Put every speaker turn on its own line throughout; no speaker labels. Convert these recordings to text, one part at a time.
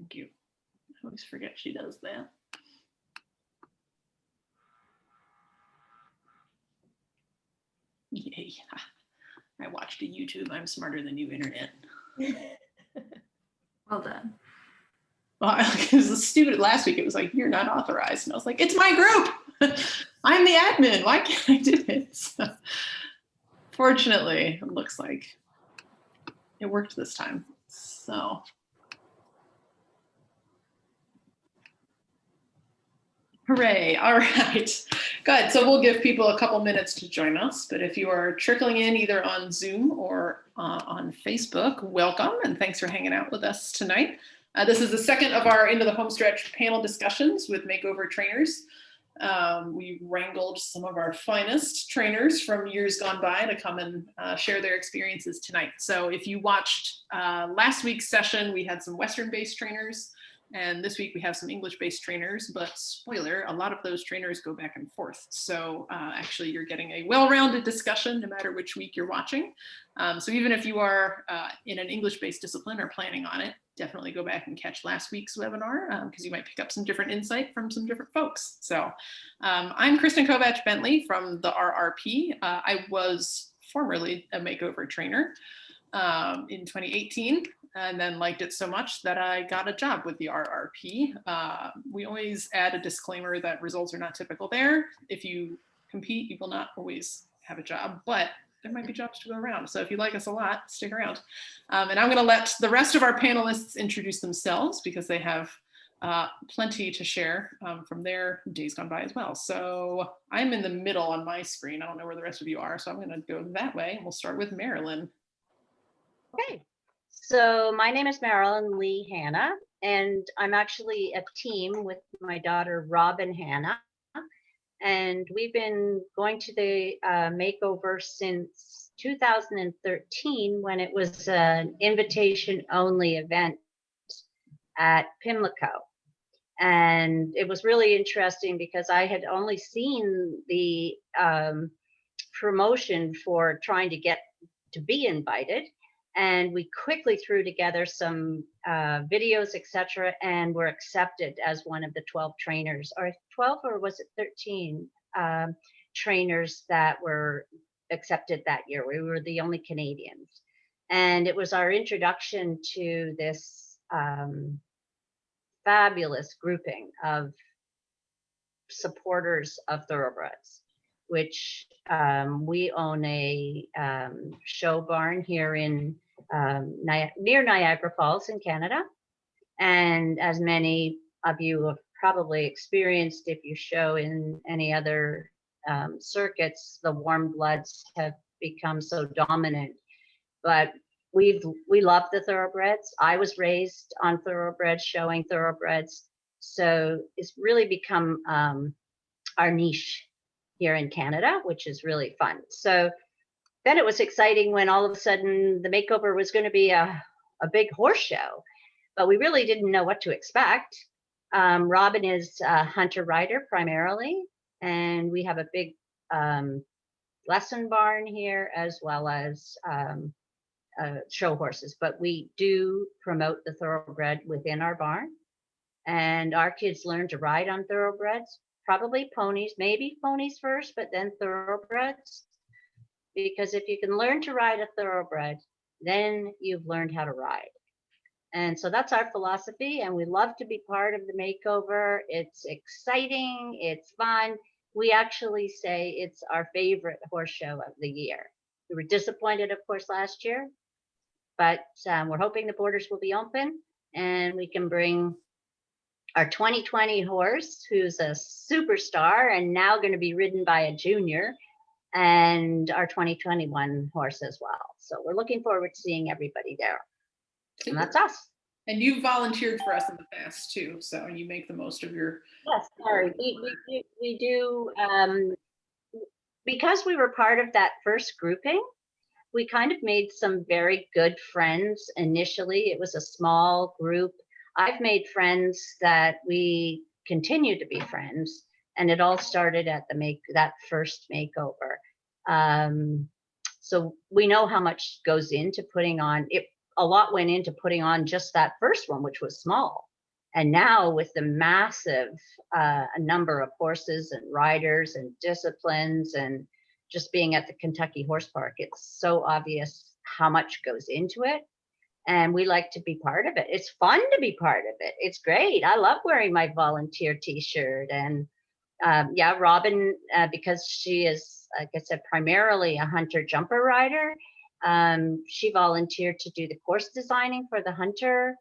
Thank you. I always forget she does that. Yay. I watched a YouTube. I'm smarter than you, internet.
Well done.
Well, it was stupid last week. It was like, you're not authorized. And I was like, it's my group. I'm the admin. Why can't I do it? So, fortunately, it looks like it worked this time. So. Hooray. All right. Good. So we'll give people a couple minutes to join us. But if you are trickling in either on Zoom or on Facebook, welcome. And thanks for hanging out with us tonight. This is the second of our Into the Homestretch panel discussions with makeover trainers. We wrangled some of our finest trainers from years gone by to come and share their experiences tonight. So if you watched last week's session, we had some Western-based trainers. And this week we have some English-based trainers, but spoiler, a lot of those trainers go back and forth. So actually you're getting a well-rounded discussion no matter which week you're watching. So even if you are in an English-based discipline or planning on it, definitely go back and catch last week's webinar because you might pick up some different insight from some different folks. So I'm Kristen Kovatch Bentley from the RRP. I was formerly a makeover trainer in 2018. And then liked it so much that I got a job with the RRP. We always add a disclaimer that results are not typical there. If you compete, you will not always have a job, but there might be jobs to go around. So if you like us a lot, stick around. And I'm gonna let the rest of our panelists introduce themselves because they have plenty to share from their days gone by as well. So I'm in the middle on my screen. I don't know where the rest of you are, so I'm gonna go that way. And we'll start with Marilyn.
Okay. So my name is Marilyn Lee Hannah, and I'm actually a team with my daughter, Robin Hannah. And we've been going to the makeover since 2013 when it was an invitation-only event at Pimlico. And it was really interesting because I had only seen the promotion for trying to get to be invited. And we quickly threw together some videos, etc., and were accepted as one of the 12 trainers, or 12, or was it 13 trainers that were accepted that year. We were the only Canadians. And it was our introduction to this fabulous grouping of supporters of thoroughbreds, which we own a show barn here in near Niagara Falls in Canada. And as many of you have probably experienced, if you show in any other circuits, the warm bloods have become so dominant. But we love the thoroughbreds. I was raised on thoroughbreds, showing thoroughbreds. So it's really become our niche here in Canada, which is really fun. So then it was exciting when all of a sudden the makeover was going to be a big horse show, but we really didn't know what to expect. Robin is a hunter rider primarily, and we have a big lesson barn here as well as show horses, but we do promote the thoroughbred within our barn, and our kids learn to ride on thoroughbreds, probably ponies, maybe ponies first, but then thoroughbreds. Because if you can learn to ride a thoroughbred, then you've learned how to ride. And so that's our philosophy, and we love to be part of the makeover. It's exciting, it's fun. We actually say it's our favorite horse show of the year. We were disappointed, of course, last year, but we're hoping the borders will be open and we can bring our 2020 horse, who's a superstar and now going to be ridden by a junior, and our 2021 horse as well. So we're looking forward to seeing everybody there. And that's us.
And you've volunteered for us in the past too, so you make the most of your...
Yes, sorry, we do. Because we were part of that first grouping, we kind of made some very good friends initially. It was a small group. I've made friends that we continue to be friends, and it all started at that first makeover. So we know how much goes into putting on it. A lot went into putting on just that first one, which was small. And now with the massive number of horses and riders and disciplines, and just being at the Kentucky Horse Park, it's so obvious how much goes into it. And we like to be part of it. It's fun to be part of it. It's great. I love wearing my volunteer t-shirt. And yeah, Robin, because she is, like I said, primarily a hunter jumper rider, she volunteered to do the course designing for the hunter,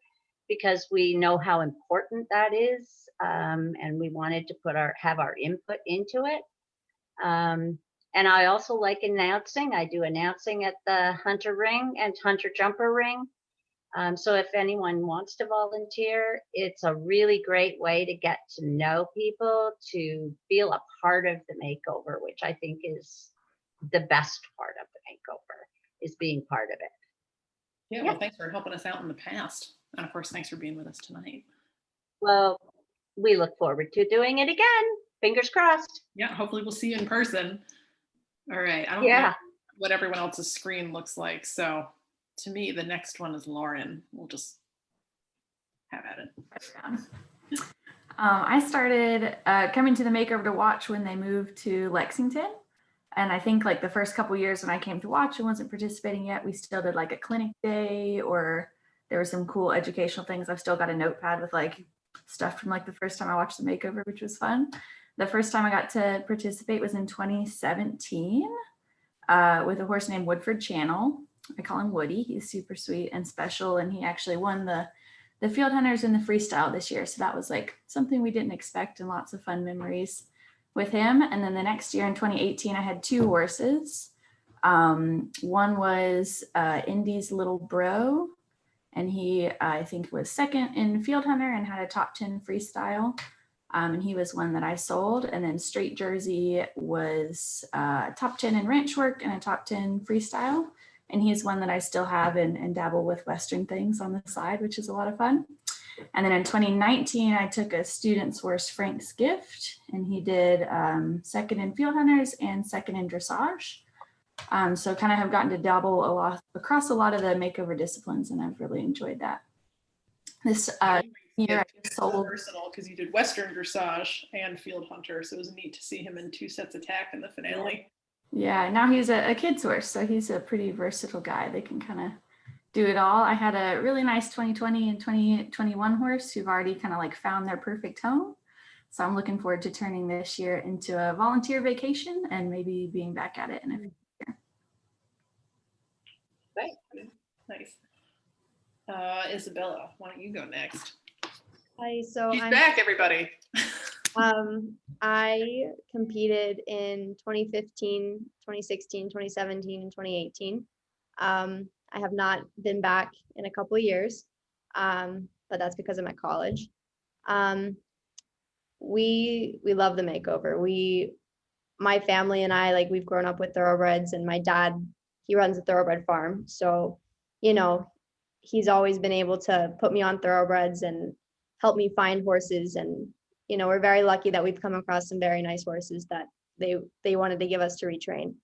because we know how important that is, and we wanted to have our input into it. And I also like announcing. I do announcing at the hunter ring and hunter jumper ring. So if anyone wants to volunteer, it's a really great way to get to know people, to feel a part of the makeover, which I think is the best part of the makeover, is being part of it.
Yeah, well, thanks for helping us out in the past. And of course, thanks for being with us tonight.
Well, we look forward to doing it again. Fingers crossed.
Yeah, hopefully we'll see you in person. All right. I don't know what everyone else's screen looks like. So to me, the next one is Lauren. We'll just have at it.
I started coming to the makeover to watch when they moved to Lexington. And I think like the first couple years when I came to watch and wasn't participating yet, we still did like a clinic day, or there were some cool educational things. I've still got a notepad with like stuff from like the first time I watched the makeover, which was fun. The first time I got to participate was in 2017 with a horse named Woodford Channel. I call him Woody. He's super sweet and special. And he actually won the field hunters in the freestyle this year. So that was like something we didn't expect, and lots of fun memories with him. And then the next year in 2018, I had two horses. One was Indy's Little Bro, and he, I think, was second in field hunter and had a top 10 freestyle. And he was one that I sold. And then Straight Jersey was top 10 in ranch work and a top 10 freestyle. And he's one that I still have and dabble with Western things on the side, which is a lot of fun. And then in 2019, I took a student's horse, Frank's Gift, and he did second in field hunters and second in dressage. So kind of have gotten to dabble a lot across a lot of the makeover disciplines, and I've really enjoyed that. This year I sold.
Versatile, because you did Western dressage and field hunter, so it was neat to see him in two sets attack in the finale.
Yeah, now he's a kid's horse, so he's a pretty versatile guy. They can kind of do it all. I had a really nice 2020 and 2021 horse who've already kind of like found their perfect home. So I'm looking forward to turning this year into a volunteer vacation and maybe being back at it in a few years.
Right. Nice. Isabela, why don't you go next?
Hi, so
She's back, everybody.
I competed in 2015, 2016, 2017, and 2018. I have not been back in a couple of years, but that's because I'm at college. We love the makeover. My family and I, like, we've grown up with thoroughbreds, and my dad, he runs a thoroughbred farm. So, you know, he's always been able to put me on thoroughbreds and help me find horses. And, you know, we're very lucky that we've come across some very nice horses that they wanted to give us to retrain.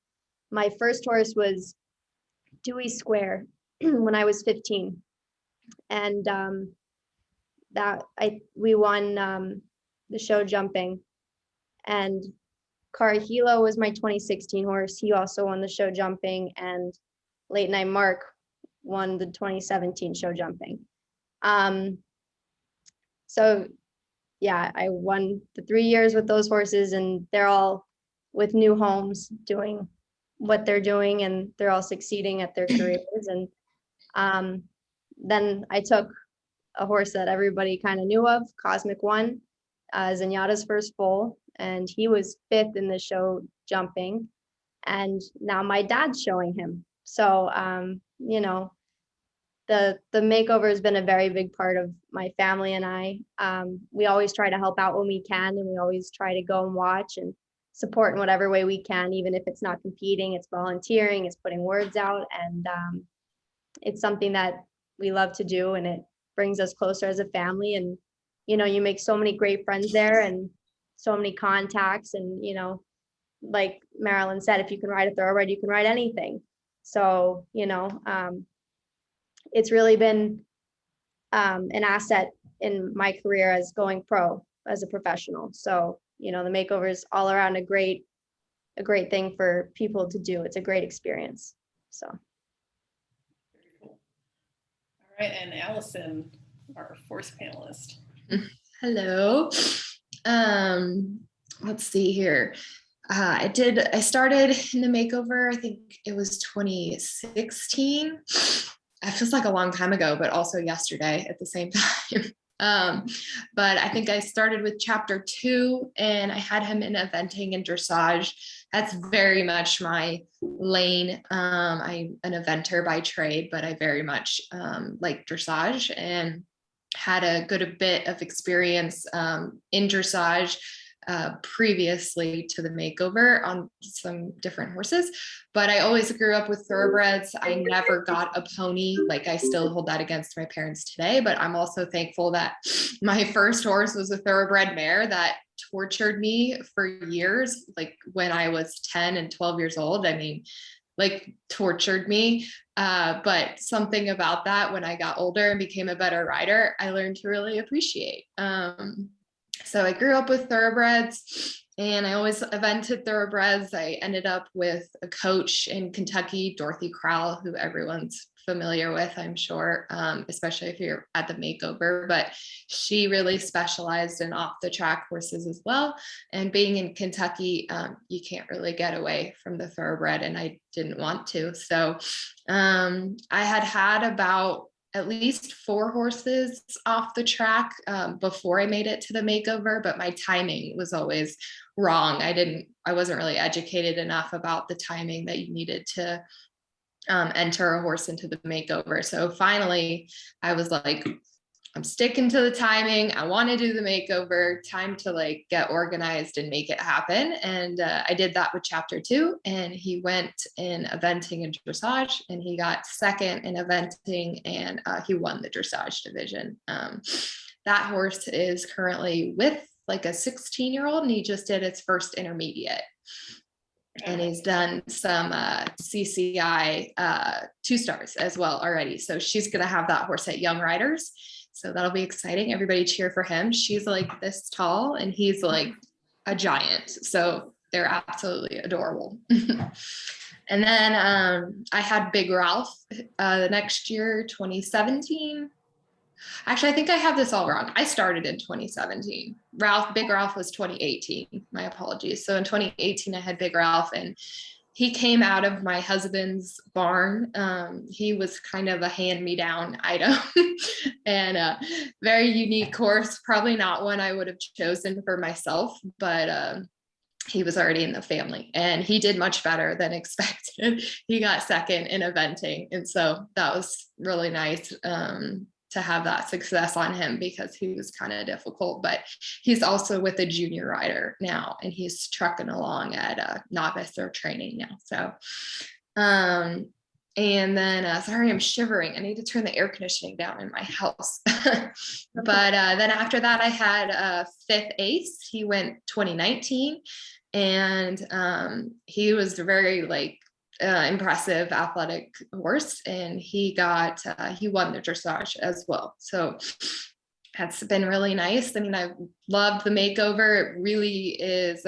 My first horse was Dewey Square when I was 15. And we won the show jumping. And Carahilo was my 2016 horse. He also won the show jumping, and Late Night Mark won the 2017 show jumping. So yeah, I won the 3 years with those horses, and they're all with new homes doing what they're doing, and they're all succeeding at their careers. And then I took a horse that everybody kind of knew of, Cosmic One, Zenyatta's first foal, and he was 5th in the show jumping, and now my dad's showing him. So you know, the makeover has been a very big part of my family and I. We always try to help out when we can, and we always try to go and watch and support in whatever way we can, even if it's not competing, it's volunteering, it's putting words out. And it's something that we love to do, and it brings us closer as a family. And, you know, you make so many great friends there and so many contacts. And, you know, like Marilyn said, if you can ride a thoroughbred, you can ride anything. So, you know, it's really been an asset in my career as going pro as a professional. So, the makeover is all around a great thing for people to do. It's a great experience. So.
Very cool. All right, and Alison, our fourth panelist.
Hello. Let's see here. I started in the makeover, I think it was 2016. It feels like a long time ago, but also yesterday at the same time. But I think I started with chapter 2, and I had him in eventing and dressage. That's very much my lane. I'm an eventer by trade, but I very much like dressage, and had a good bit of experience in dressage previously to the makeover on some different horses, but I always grew up with thoroughbreds. I never got a pony. Like, I still hold that against my parents today, but I'm also thankful that my first horse was a thoroughbred mare that tortured me for years. Like, when I was 10 and 12 years old, I mean, like, tortured me. But something about that, when I got older and became a better rider, I learned to really appreciate. So I grew up with thoroughbreds, and I always evented thoroughbreds. I ended up with a coach in Kentucky, Dorothy Crowell, who everyone's familiar with, I'm sure, especially if you're at the makeover, but she really specialized in off the track horses as well. And being in Kentucky, you can't really get away from the thoroughbred, and I didn't want to. So I had about at least 4 horses off the track before I made it to the makeover, but my timing was always wrong. I wasn't really educated enough about the timing that you needed to enter a horse into the makeover. So finally I was like, I'm sticking to the timing. I want to do the makeover. Time to like get organized and make it happen. And I did that with chapter 2, and he went in eventing and dressage, and he got second in eventing, and he won the dressage division. That horse is currently with like a 16-year-old, and he just did its first intermediate. And he's done some CCI 2-stars as well already. So she's going to have that horse at Young Riders. So that'll be exciting. Everybody cheer for him. She's like this tall, and he's like a giant. So they're absolutely adorable. And then I had Big Ralph the next year, 2017. Actually, I think I have this all wrong. I started in 2017. Big Ralph was 2018. My apologies. So in 2018, I had Big Ralph, and he came out of my husband's barn. He was kind of a hand-me-down item and a very unique horse. Probably not one I would have chosen for myself, but he was already in the family, and he did much better than expected. He got second in eventing. And so that was really nice to have that success on him, because he was kind of difficult, but he's also with a junior rider now, and he's trucking along at novice or training now. So, and then, sorry, I'm shivering. I need to turn the air conditioning down in my house. But then after that, I had Fifth Ace. He went 2019, and he was very like, impressive athletic horse, and he won the dressage as well. So that's been really nice. I mean, I've loved the makeover. It really is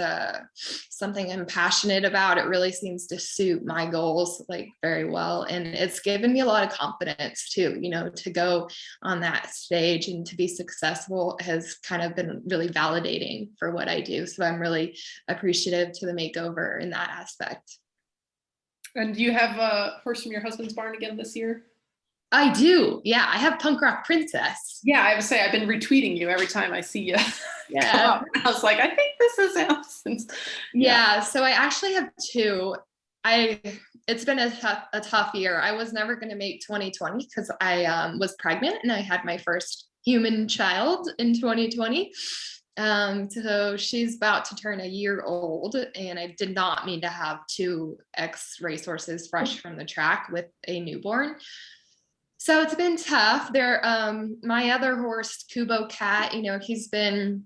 something I'm passionate about. It really seems to suit my goals like very well, and it's given me a lot of confidence too, to go on that stage and to be successful has kind of been really validating for what I do. So I'm really appreciative to the makeover in that aspect.
And do you have a horse from your husband's barn again this year?
I do. Yeah, I have Punk Rock Princess.
Yeah, I would say I've been retweeting you every time I see you.
Yeah.
I was like, I think this is Alison's.
Yeah, so I actually have 2. It's been a tough year. I was never going to make 2020 because I was pregnant, and I had my first human child in 2020. So she's about to turn a year old, and I did not mean to have 2 ex-racehorses fresh from the track with a newborn. So it's been tough. My other horse, Kubo Cat, he's been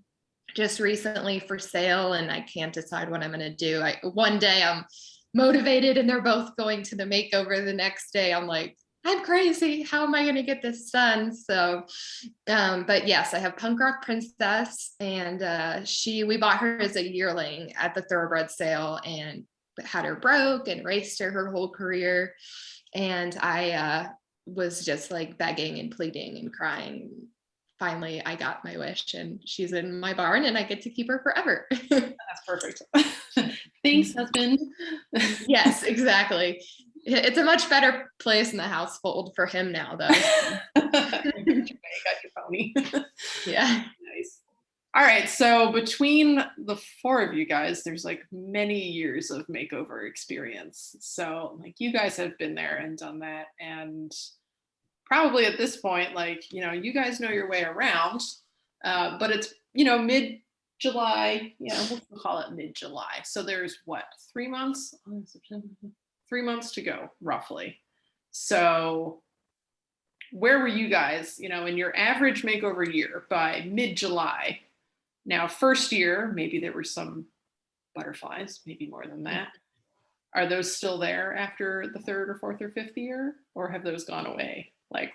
just recently for sale, and I can't decide what I'm going to do. One day I'm motivated and they're both going to the makeover. The next day I'm like, I'm crazy. How am I going to get this done? So, but yes, I have Punk Rock Princess, and we bought her as a yearling at the Thoroughbred sale and had her broke and raced her whole career. And I was just like begging and pleading and crying. Finally, I got my wish, and she's in my barn, and I get to keep her forever.
That's perfect. Thanks, husband.
Yes, exactly. It's a much better place in the household for him now, though.
You got your pony.
Yeah.
Nice. All right. So between the four of you guys, there's like many years of makeover experience. So like you guys have been there and done that. And probably at this point, like, you guys know your way around, but it's, mid-July, we'll call it mid-July. So there's what, 3 months? 3 months to go, roughly. So where were you guys, in your average makeover year by mid-July? Now, first year, maybe there were some butterflies, maybe more than that. Are those still there after the third or fourth or fifth year, or have those gone away? Like,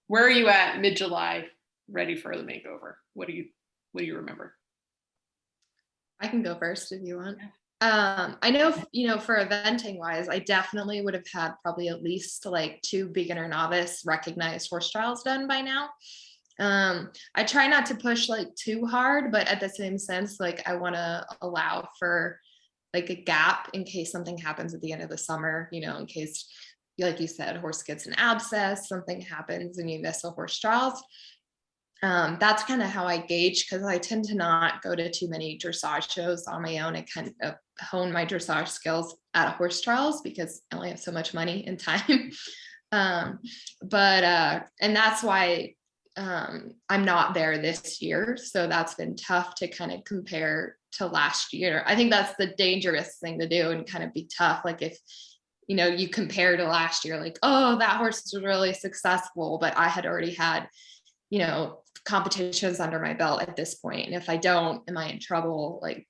where are you at mid-July, ready for the makeover? What do you remember?
I can go first if you want. I know, for eventing wise, I definitely would have had probably at least like 2 beginner novice recognized horse trials done by now. I try not to push like too hard, but at the same sense, like I want to allow for like a gap in case something happens at the end of the summer, in case, like you said, horse gets an abscess, something happens and you miss a horse trials. That's kind of how I gauge, because I tend to not go to too many dressage shows on my own. I kind of hone my dressage skills at horse trials because I only have so much money and time. And that's why I'm not there this year. So that's been tough to kind of compare to last year. I think that's the dangerous thing to do and kind of be tough. Like if, you compare to last year, like, oh, that horse was really successful, but I had already had, competitions under my belt at this point. And if I don't, am I in trouble? Like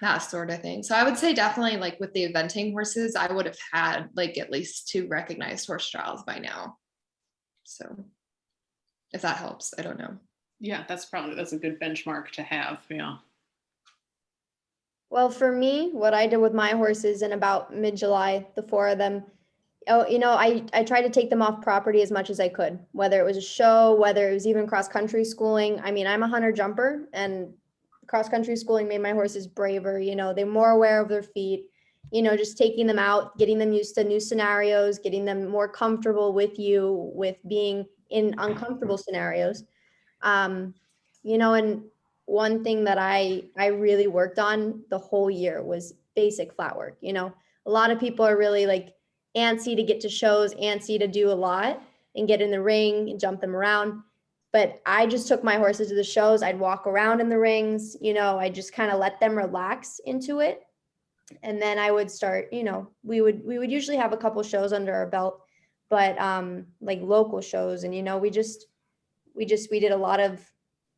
that sort of thing. So I would say definitely like with the eventing horses, I would have had like at least 2 recognized horse trials by now. So if that helps, I don't know. Yeah,
that's a good benchmark to have. Yeah.
Well, for me, what I did with my horses in about mid-July, the 4 of them, I tried to take them off property as much as I could, whether it was a show, whether it was even cross-country schooling. I mean, I'm a hunter jumper, and cross-country schooling made my horses braver. They're more aware of their feet, just taking them out, getting them used to new scenarios, getting them more comfortable with you, with being in uncomfortable scenarios. And one thing that I really worked on the whole year was basic flat work. A lot of people are really like antsy to get to shows, antsy to do a lot and get in the ring and jump them around. But I just took my horses to the shows. I'd walk around in the rings, I just kind of let them relax into it. And then I would start, we would usually have a couple shows under our belt, but like local shows. And, we did a lot of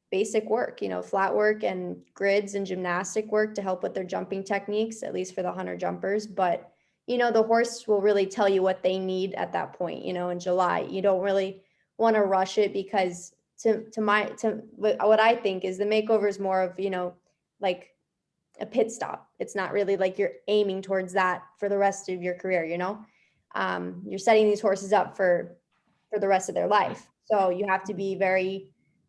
basic work, flat work and grids and gymnastic work to help with their jumping techniques, at least for the hunter jumpers. But the horse will really tell you what they need at that point, in July. You don't really want to rush it, because what I think is the makeover is more of, like a pit stop. It's not really like you're aiming towards that for the rest of your career, you're setting these horses up for the rest of their life. So you have to be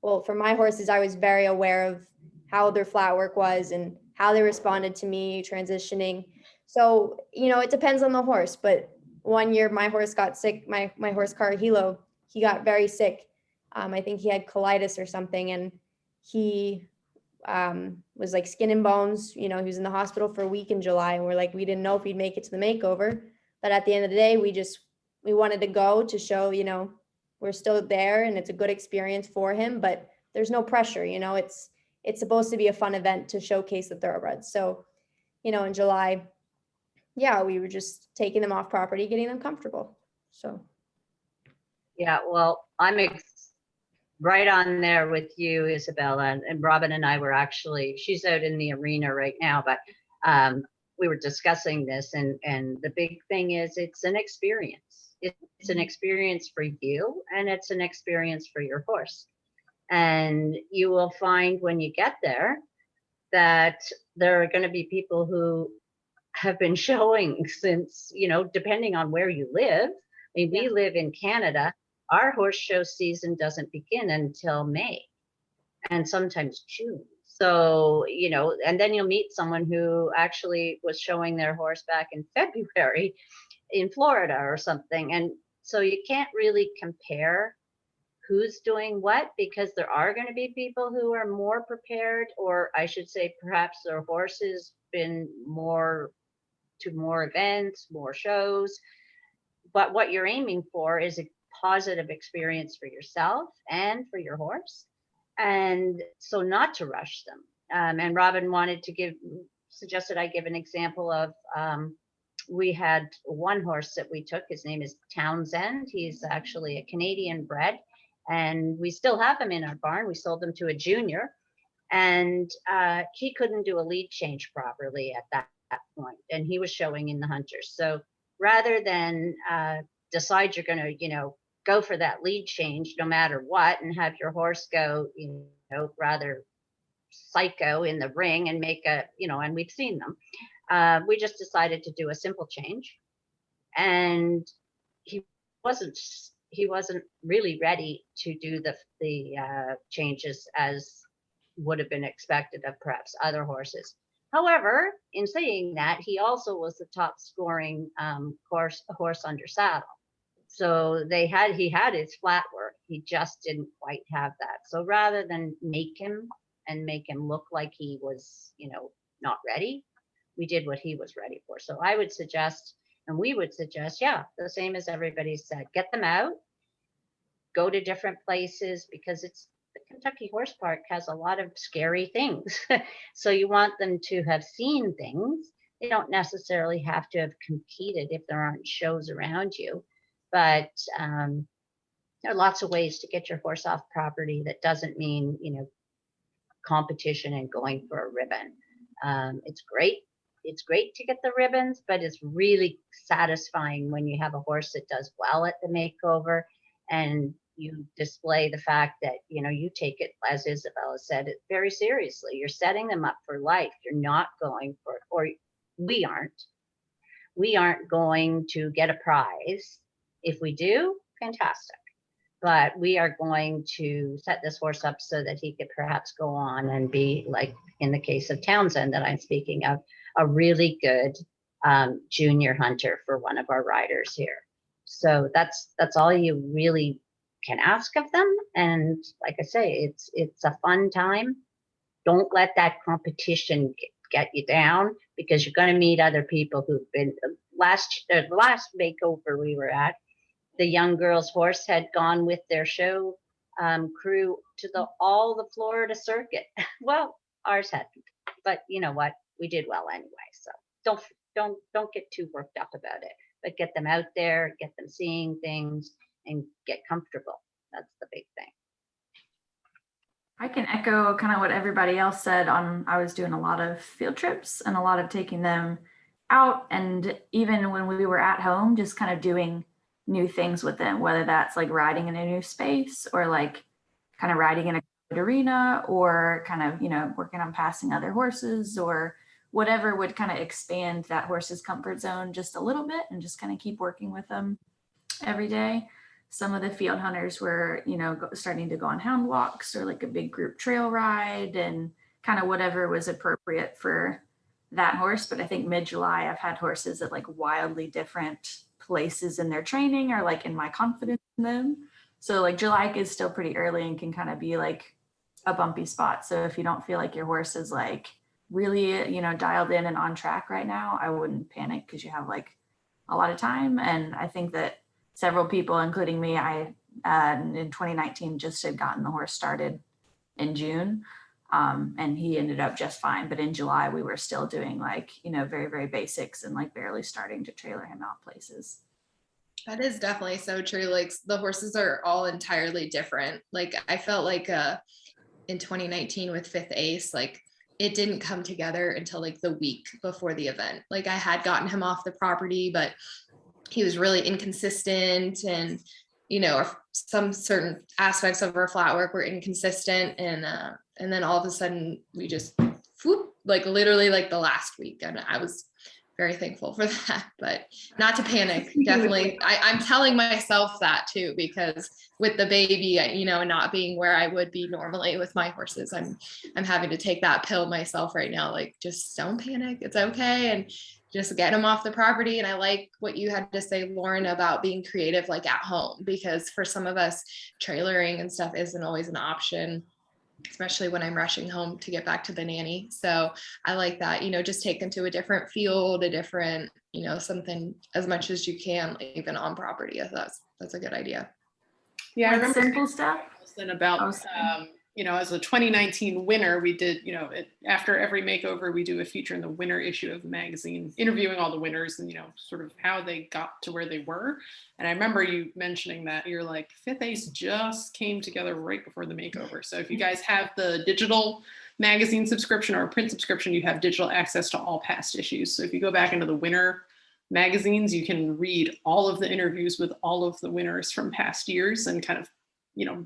for my horses, I was very aware of how their flat work was and how they responded to me transitioning. So, it depends on the horse, but one year my horse got sick, my horse Carahilo, he got very sick. I think he had colitis or something, and he was like skin and bones. He was in the hospital for a week in July, and we didn't know if he'd make it to the makeover. But at the end of the day, we wanted to go to show, we're still there and it's a good experience for him, but there's no pressure. It's supposed to be a fun event to showcase the thoroughbreds. So, in July, yeah, we were just taking them off property, getting them comfortable. So.
Yeah, well, I'm right on there with you, Isabela, and Robin and I were actually, she's out in the arena right now, but we were discussing this, and the big thing is it's an experience. It's an experience for you, and it's an experience for your horse. And you will find when you get there that there are going to be people who have been showing since, depending on where you live. I mean, we live in Canada. Our horse show season doesn't begin until May and sometimes June. So, and then you'll meet someone who actually was showing their horse back in February in Florida or something. And so you can't really compare who's doing what, because there are going to be people who are more prepared, or I should say perhaps their horse has been more to more events, more shows. But what you're aiming for is a positive experience for yourself and for your horse. And so not to rush them. And Robin suggested I give an example of, we had one horse that we took. His name is Townsend. He's actually a Canadian bred, and we still have him in our barn. We sold him to a junior, and he couldn't do a lead change properly at that point, and he was showing in the Hunters. So rather than decide you're going to, go for that lead change no matter what, and have your horse go, rather psycho in the ring and make and we've seen them. We just decided to do a simple change, and he wasn't really ready to do the changes as would have been expected of perhaps other horses. However, in saying that, he also was the top scoring horse under saddle. So he had his flat work. He just didn't quite have that. So rather than make him look like he was, not ready, we did what he was ready for. So I would suggest, and we would suggest, the same as everybody said, get them out, go to different places, because the Kentucky Horse Park has a lot of scary things. So you want them to have seen things. They don't necessarily have to have competed if there aren't shows around you. But there are lots of ways to get your horse off property that doesn't mean, competition and going for a ribbon. It's great. It's great to get the ribbons, but it's really satisfying when you have a horse that does well at the makeover, and you display the fact that, you take it, as Isabela said, it very seriously. You're setting them up for life. You're not going for, or we aren't going to get a prize. If we do, fantastic. But we are going to set this horse up so that he could perhaps go on and be, like in the case of Townsend that I'm speaking of, a really good junior hunter for one of our riders here. So that's all you really can ask of them. And like I say, it's a fun time. Don't let that competition get you down, because you're going to meet other people who've been the last makeover we were at. The young girl's horse had gone with their show crew to all the Florida circuit. Well, ours hadn't, but you know what? We did well anyway. So don't get too worked up about it, but get them out there, get them seeing things, and get comfortable. That's the big thing.
I can echo kind of what everybody else said. I was doing a lot of field trips and a lot of taking them out, and even when we were at home, just kind of doing new things with them, whether that's like riding in a new space, or like kind of riding in a arena, or kind of, working on passing other horses, or whatever would kind of expand that horse's comfort zone just a little bit, and just kind of keep working with them every day. Some of the field hunters were, starting to go on hound walks, or like a big group trail ride, and kind of whatever was appropriate for that horse. But I think mid-July, I've had horses at like wildly different places in their training, or like in my confidence in them. So like July is still pretty early and can kind of be like a bumpy spot. So if you don't feel like your horse is like really, dialed in and on track right now, I wouldn't panic, because you have like a lot of time. And I think that several people, including me, I in 2019 just had gotten the horse started in June, and he ended up just fine. But in July, we were still doing like, very, very basics, and like barely starting to trailer him out places.
That is definitely so true. Like the horses are all entirely different. Like I felt like in 2019 with Fifth Ace, like it didn't come together until like the week before the event. Like I had gotten him off the property, but he was really inconsistent, and some certain aspects of our flat work were inconsistent, and then all of a sudden we just whoop, like literally like the last week, and I was very thankful for that, but not to panic. Definitely. I'm telling myself that too, because with the baby, not being where I would be normally with my horses, I'm having to take that pill myself right now. Like, just don't panic. It's okay. And just get them off the property. And I like what you had to say, Lauren, about being creative, like at home, because for some of us, trailering and stuff isn't always an option, especially when I'm rushing home to get back to the nanny. So I like that, just take them to a different field, a different, something as much as you can, even on property. That's a good idea.
Yeah, I remember
simple stuff.
About, as a 2019 winner, we did, after every makeover, we do a feature in the winter issue of the magazine, interviewing all the winners and, sort of how they got to where they were. And I remember you mentioning that you're like, Fifth Ace just came together right before the makeover. So if you guys have the digital magazine subscription or print subscription, you have digital access to all past issues. So if you go back into the winter magazines, you can read all of the interviews with all of the winners from past years and kind of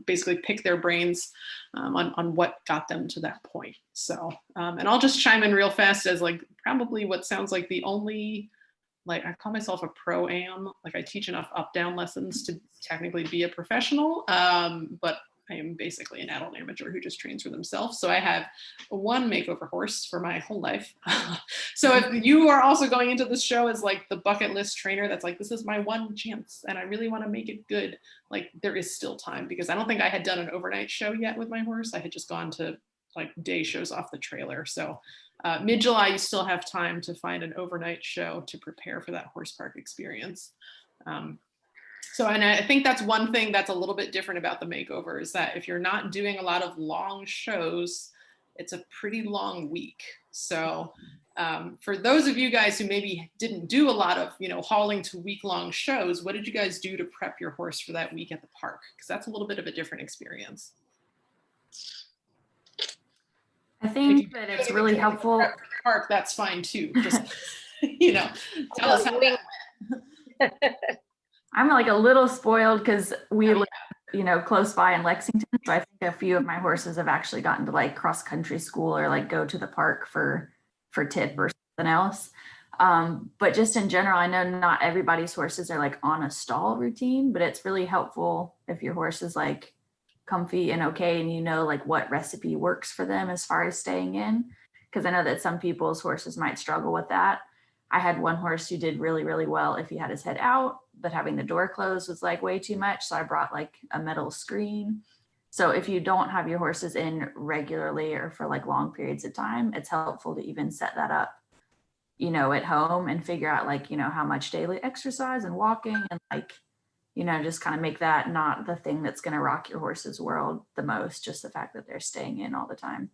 basically pick their brains on what got them to that point. So, and I'll just chime in real fast as like probably what sounds like the only, like I call myself a pro-am, like I teach enough up-down lessons to technically be a professional, but I am basically an adult amateur who just trains for themselves. So I have one makeover horse for my whole life. So if you are also going into this show as like the bucket list trainer, that's like, this is my one chance and I really want to make it good. Like there is still time, because I don't think I had done an overnight show yet with my horse. I had just gone to like day shows off the trailer. So mid-July, you still have time to find an overnight show to prepare for that horse park experience. So, and I think that's one thing that's a little bit different about the makeover is that if you're not doing a lot of long shows, it's a pretty long week. So for those of you guys who maybe didn't do a lot of, hauling to week-long shows, what did you guys do to prep your horse for that week at the park? Because that's a little bit of a different experience.
I think that it's really helpful.
Prep for the park, that's fine too. Just, tell us how that went.
I'm like a little spoiled because we live, close by in Lexington. So I think a few of my horses have actually gotten to like cross country school or like go to the park for tip or something else. But just in general, I know not everybody's horses are like on a stall routine, but it's really helpful if your horse is like comfy and okay, and like what recipe works for them as far as staying in. Because I know that some people's horses might struggle with that. I had one horse who did really, really well if he had his head out, but having the door closed was like way too much. So I brought like a metal screen. So if you don't have your horses in regularly or for like long periods of time, it's helpful to even set that up, at home and figure out like, how much daily exercise and walking and like, just kind of make that not the thing that's going to rock your horse's world the most, just the fact that they're staying in all the time.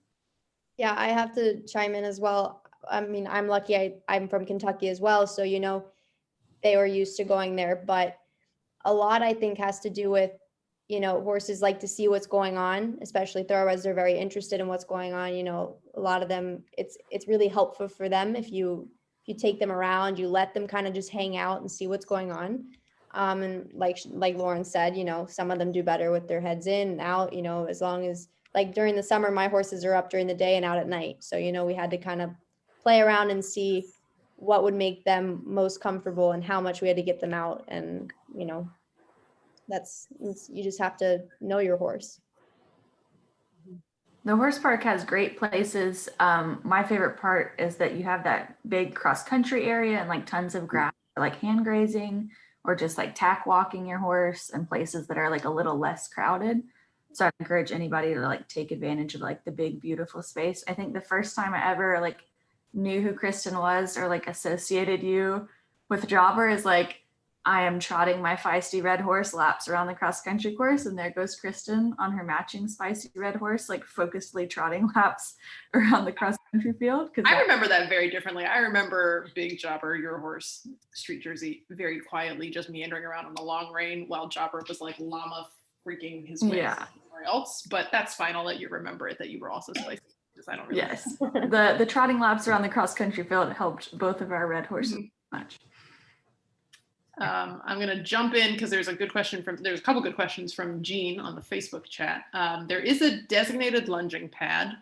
Yeah, I have to chime in as well. I mean, I'm lucky I'm from Kentucky as well. So, they were used to going there, but a lot I think has to do with, horses like to see what's going on, especially thoroughbreds. They're very interested in what's going on. A lot of them, it's really helpful for them if you take them around, you let them kind of just hang out and see what's going on. And like Lauren said, some of them do better with their heads in and out, as long as like during the summer, my horses are up during the day and out at night. So, we had to kind of play around and see what would make them most comfortable and how much we had to get them out. And, you just have to know your horse.
The horse park has great places. My favorite part is that you have that big cross country area and like tons of grass, like hand grazing or just like tack walking your horse, and places that are like a little less crowded. So I encourage anybody to like take advantage of like the big, beautiful space. I think the first time I ever like knew who Kristen was or like associated you with Jobber is like, I am trotting my feisty red horse laps around the cross country course, and there goes Kristen on her matching spicy red horse, like focusedly trotting laps around the cross country field.
I remember that very differently. I remember Big Jobber, your horse, street jersey, very quietly just meandering around on the long rein while Jobber was like llama freaking his way somewhere else. But that's fine. I'll let you remember it that you were also spicy. I don't really
yes. The trotting laps around the cross country field helped both of our red horses much.
I'm going to jump in because there's a couple good questions from Jean on the Facebook chat. There is a designated lunging pad.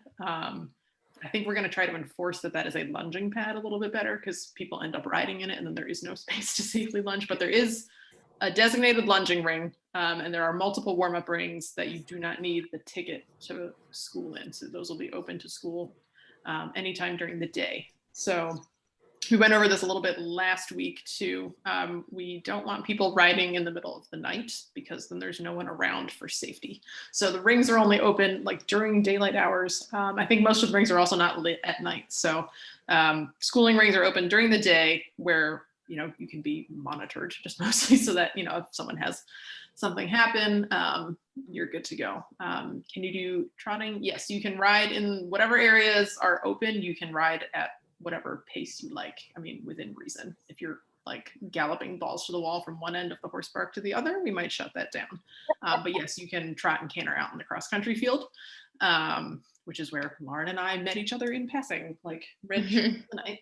I think we're going to try to enforce that is a lunging pad a little bit better because people end up riding in it and then there is no space to safely lunge. But there is a designated lunging ring, and there are multiple warm-up rings that you do not need the ticket to school in. So those will be open to school anytime during the day. So we went over this a little bit last week too. We don't want people riding in the middle of the night because then there's no one around for safety. So the rings are only open like during daylight hours. I think most of the rings are also not lit at night. So schooling rings are open during the day where, you know, you can be monitored just mostly so that, you know, if someone has something happen, you're good to go. Can you do trotting? Yes, you can ride in whatever areas are open. You can ride at whatever pace you like. I mean, within reason. If you're like galloping balls to the wall from one end of the horse park to the other, we might shut that down. But yes, you can trot and canter out in the cross country field, which is where Lauren and I met each other in passing, like red tonight.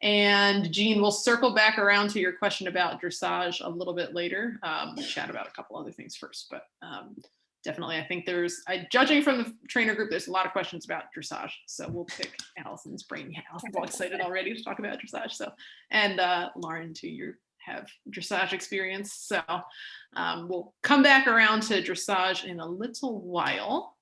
And Jean, we'll circle back around to your question about dressage a little bit later. We'll chat about a couple other things first, but definitely, I think judging from the trainer group, there's a lot of questions about dressage. So we'll pick Alison's brain. Yeah, Alison's all excited already to talk about dressage. So, and Lauren too, you have dressage experience. So we'll come back around to dressage in a little while.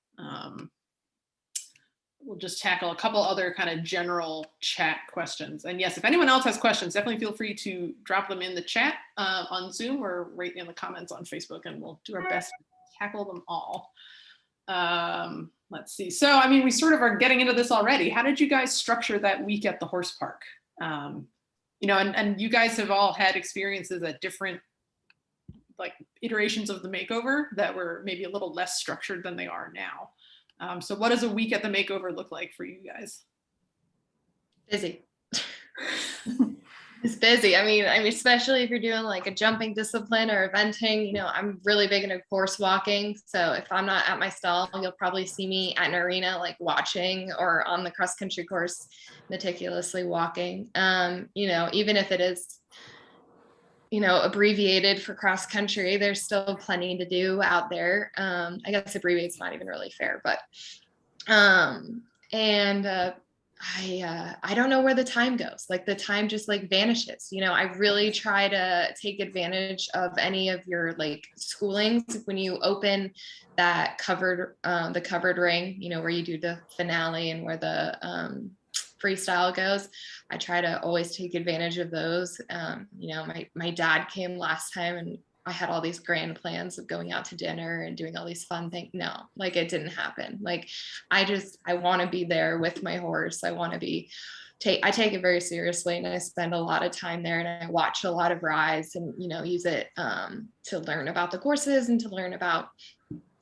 We'll just tackle a couple other kind of general chat questions. And yes, if anyone else has questions, definitely feel free to drop them in the chat on Zoom or right in the comments on Facebook, and we'll do our best to tackle them all. Let's see. So, I mean, we sort of are getting into this already. How did you guys structure that week at the horse park? You know, and you guys have all had experiences at different like iterations of the makeover that were maybe a little less structured than they are now. So what does a week at the makeover look like for you guys?
Busy. It's busy. I mean, especially if you're doing like a jumping discipline or eventing, you know, I'm really big into course walking. So if I'm not at my stall, you'll probably see me at an arena, like watching, or on the cross country course, meticulously walking. You know, even if it is, you know, abbreviated for cross country, there's still plenty to do out there. I guess abbreviate's not even really fair, but, I don't know where the time goes. Like the time just like vanishes. You know, I really try to take advantage of any of your like schoolings when you open that the covered ring, you know, where you do the finale and where the freestyle goes. I try to always take advantage of those. You know, my dad came last time and I had all these grand plans of going out to dinner and doing all these fun things. No, like it didn't happen. Like I want to be there with my horse. I take it very seriously, and I spend a lot of time there, and I watch a lot of rides and, you know, use it to learn about the courses and to learn about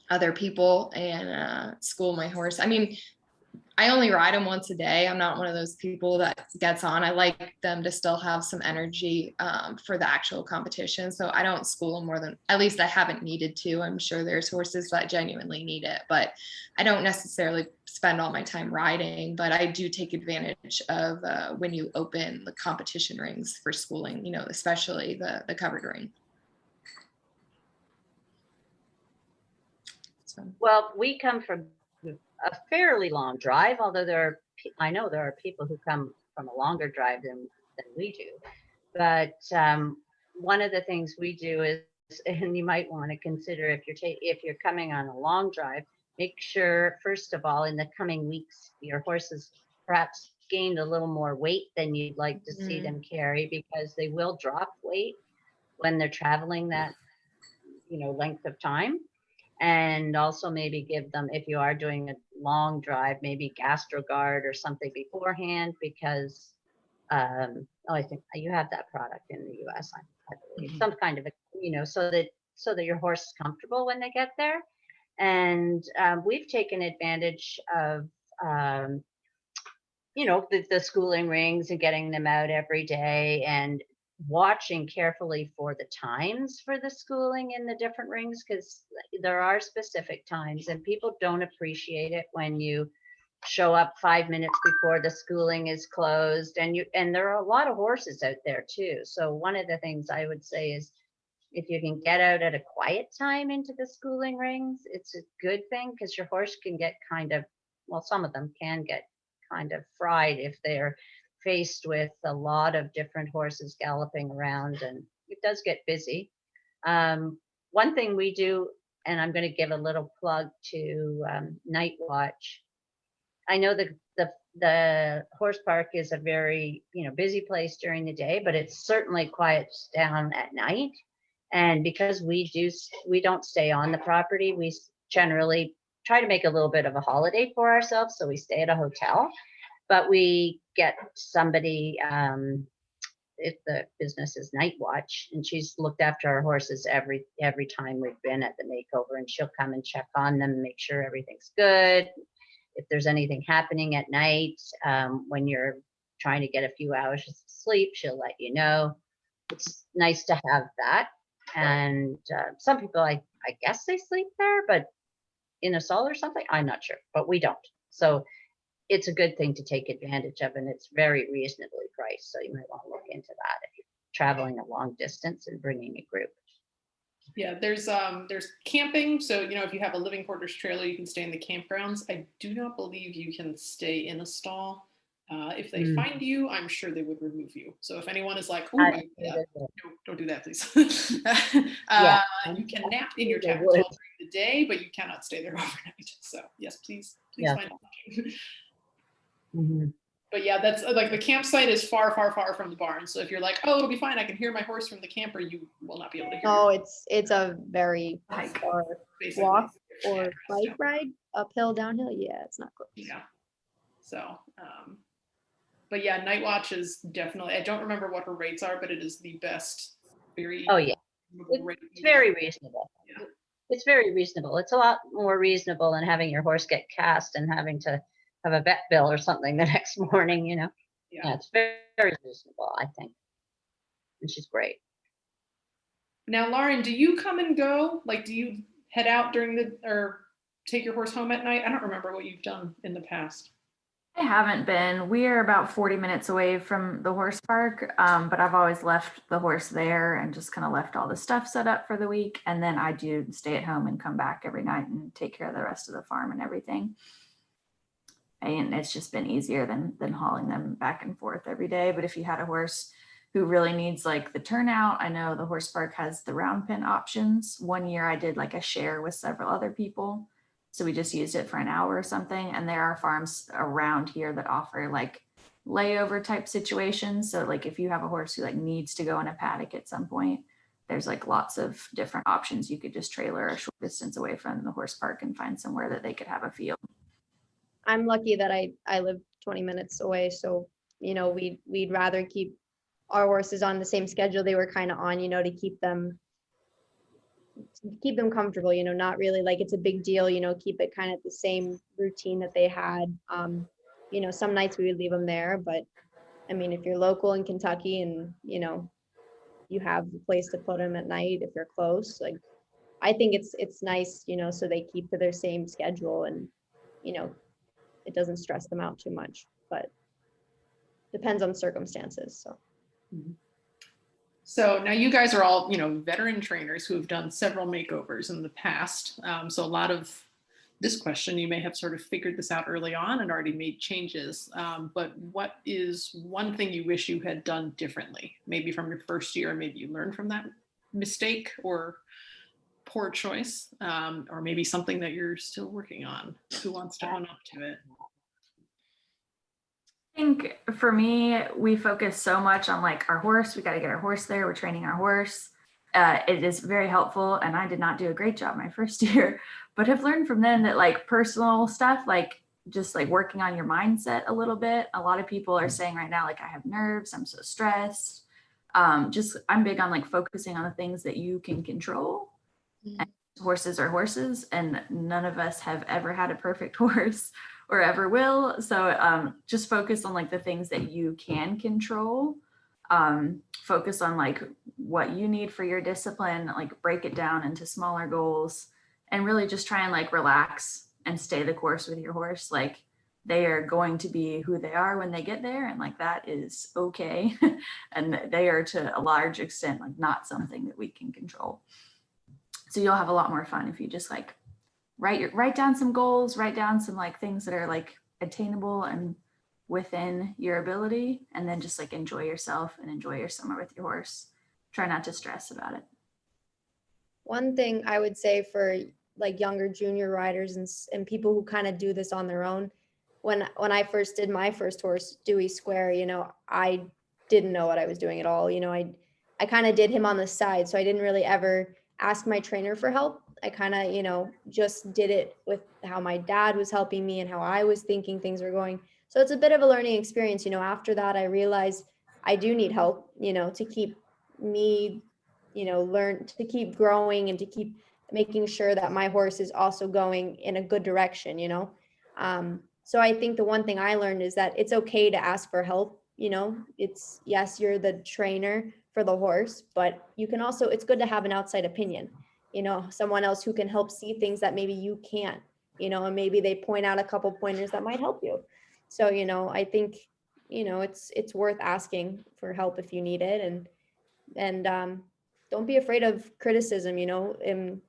other people and school my horse. I mean, I only ride them once a day. I'm not one of those people that gets on. I like them to still have some energy for the actual competition. So I don't school them more than, at least I haven't needed to. I'm sure there's horses that genuinely need it, but I don't necessarily spend all my time riding, but I do take advantage of when you open the competition rings for schooling, you know, especially the covered ring. So.
Well, we come from a fairly long drive, although I know there are people who come from a longer drive than we do. But one of the things we do is, and you might want to consider if you're coming on a long drive, make sure first of all in the coming weeks your horses perhaps gained a little more weight than you'd like to see them carry, because they will drop weight when they're traveling that, you know, length of time. And also maybe give them, if you are doing a long drive, maybe GastroGuard or something beforehand, because I think you have that product in the US, I believe, some kind of, you know, so that your horse is comfortable when they get there. And we've taken advantage of, you know, the schooling rings and getting them out every day, and watching carefully for the times for the schooling in the different rings, because there are specific times and people don't appreciate it when you show up 5 minutes before the schooling is closed, and there are a lot of horses out there too. So one of the things I would say is, if you can get out at a quiet time into the schooling rings, it's a good thing, because your horse can get kind of, well, some of them can get kind of fried if they're faced with a lot of different horses galloping around, and it does get busy. One thing we do, and I'm going to give a little plug to Night Watch. I know the horse park is a very busy place during the day, but it certainly quiets down at night. And because we don't stay on the property, we generally try to make a little bit of a holiday for ourselves. So we stay at a hotel, but we get somebody, if the business is Night Watch, and she's looked after our horses every time we've been at the makeover, and she'll come and check on them, make sure everything's good. If there's anything happening at night, when you're trying to get a few hours of sleep, she'll let you know. It's nice to have that. And some people, I guess they sleep there, but in a stall or something, I'm not sure, but we don't. So it's a good thing to take advantage of, and it's very reasonably priced. So you might want to look into that if you're traveling a long distance and bringing a group.
Yeah, there's camping. So, if you have a living quarters trailer, you can stay in the campgrounds. I do not believe you can stay in a stall. If they find you, I'm sure they would remove you. So if anyone is like, "Oh, don't do that, please." You can nap in your cabin during the day, but you cannot stay there overnight. So yes, please find out. But yeah, that's like the campsite is far, far, far from the barn. So if you're like, "Oh, it'll be fine, I can hear my horse from the camper," you will not be able to hear.
Oh, it's a very far walk or bike ride, uphill, downhill. Yeah, it's not close.
Yeah. So, but yeah, Night Watch is definitely, I don't remember what her rates are, but it is the best.
It's very reasonable. Yeah. It's very reasonable. It's a lot more reasonable than having your horse get cast and having to have a vet bill or something the next morning, Yeah, it's very, very reasonable, I think. And she's great.
Now, Lauren, do you come and go? Like, do you head out or take your horse home at night? I don't remember what you've done in the past.
I haven't been. We are about 40 minutes away from the horse park, but I've always left the horse there and just kind of left all the stuff set up for the week. And then I do stay at home and come back every night and take care of the rest of the farm and everything. And it's just been easier than hauling them back and forth every day. But if you had a horse who really needs like the turnout, I know the horse park has the round pen options. One year I did like a share with several other people. So we just used it for an hour or something. And there are farms around here that offer like layover type situations. So like if you have a horse who like needs to go in a paddock at some point, there's like lots of different options. You could just trailer a short distance away from the horse park and find somewhere that they could have a field.
I'm lucky that I live 20 minutes away. So, we'd rather keep our horses on the same schedule they were kind of on, to keep them comfortable, not really like it's a big deal, keep it kind of the same routine that they had. Some nights we would leave them there, but I mean, if you're local in Kentucky and, you have a place to put them at night, if you're close, like, I think it's nice, so they keep to their same schedule and, it doesn't stress them out too much, but depends on circumstances. So.
Mm-hmm. So now you guys are all, veteran trainers who have done several makeovers in the past. So a lot of this question, you may have sort of figured this out early on and already made changes. But what is one thing you wish you had done differently? Maybe from your first year, maybe you learned from that mistake or poor choice, or maybe something that you're still working on. Who wants to own up to it?
I think for me, we focus so much on like our horse. We got to get our horse there. We're training our horse. It is very helpful. And I did not do a great job my first year, but have learned from them that like personal stuff, like just like working on your mindset a little bit. A lot of people are saying right now, like I have nerves, I'm so stressed. I'm big on like focusing on the things that you can control. And horses are horses, and none of us have ever had a perfect horse or ever will. So just focus on like the things that you can control. Focus on like what you need for your discipline, like break it down into smaller goals, and really just try and like relax and stay the course with your horse. Like they are going to be who they are when they get there, and like that is okay. And they are to a large extent like not something that we can control. So you'll have a lot more fun if you just like write down some goals, write down some like things that are like attainable and within your ability, and then just like enjoy yourself and enjoy your summer with your horse. Try not to stress about it.
One thing I would say for like younger junior riders and people who kind of do this on their own, when I first did my first horse, Dewey Square, you know, I didn't know what I was doing at all. You know, I kind of did him on the side, so I didn't really ever ask my trainer for help. I kind of, you know, just did it with how my dad was helping me and how I was thinking things were going. So it's a bit of a learning experience. You know, after that, I realized I do need help, you know, to keep me, you know, learn to keep growing and to keep making sure that my horse is also going in a good direction, you know. So I think the one thing I learned is that it's okay to ask for help. You know, it's, yes, you're the trainer for the horse, but you can also, it's good to have an outside opinion, you know, someone else who can help see things that maybe you can't, you know, and maybe they point out a couple pointers that might help you. So, you know, I think, you know, it's worth asking for help if you need it. And don't be afraid of criticism, you know,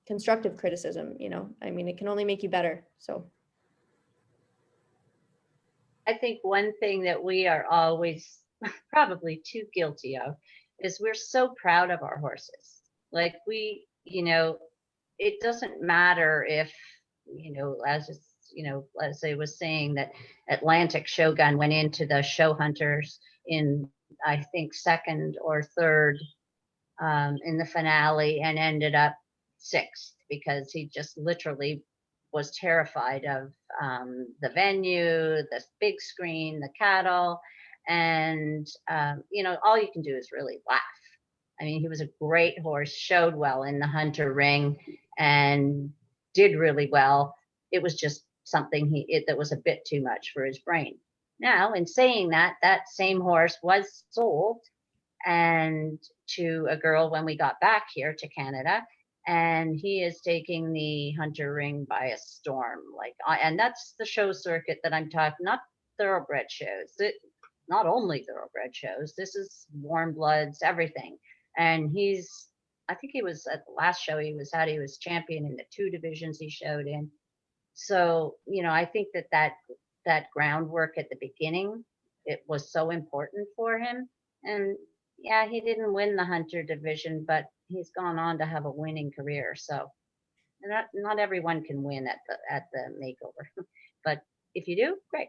constructive criticism, you know, I mean, it can only make you better. So
I think one thing that we are always probably too guilty of is we're so proud of our horses. Like we, you know, it doesn't matter if, you know, as I was saying, that Atlantic Shogun went into the show hunters in, I think, second or third in the finale and ended up sixth because he just literally was terrified of the venue, the big screen, the cattle, and you know, all you can do is really laugh. I mean, he was a great horse, showed well in the hunter ring and did really well. It was just something that was a bit too much for his brain. Now, in saying that, that same horse was sold and to a girl when we got back here to Canada, and he is taking the hunter ring by a storm. Like, and that's the show circuit that I'm talking, not thoroughbred shows. Not only thoroughbred shows. This is warm bloods, everything. And I think he was at the last show he was at. He was champion in the 2 divisions he showed in. So, you know, I think that groundwork at the beginning, it was so important for him. And yeah, he didn't win the hunter division, but he's gone on to have a winning career. So not everyone can win at the makeover, but if you do, great.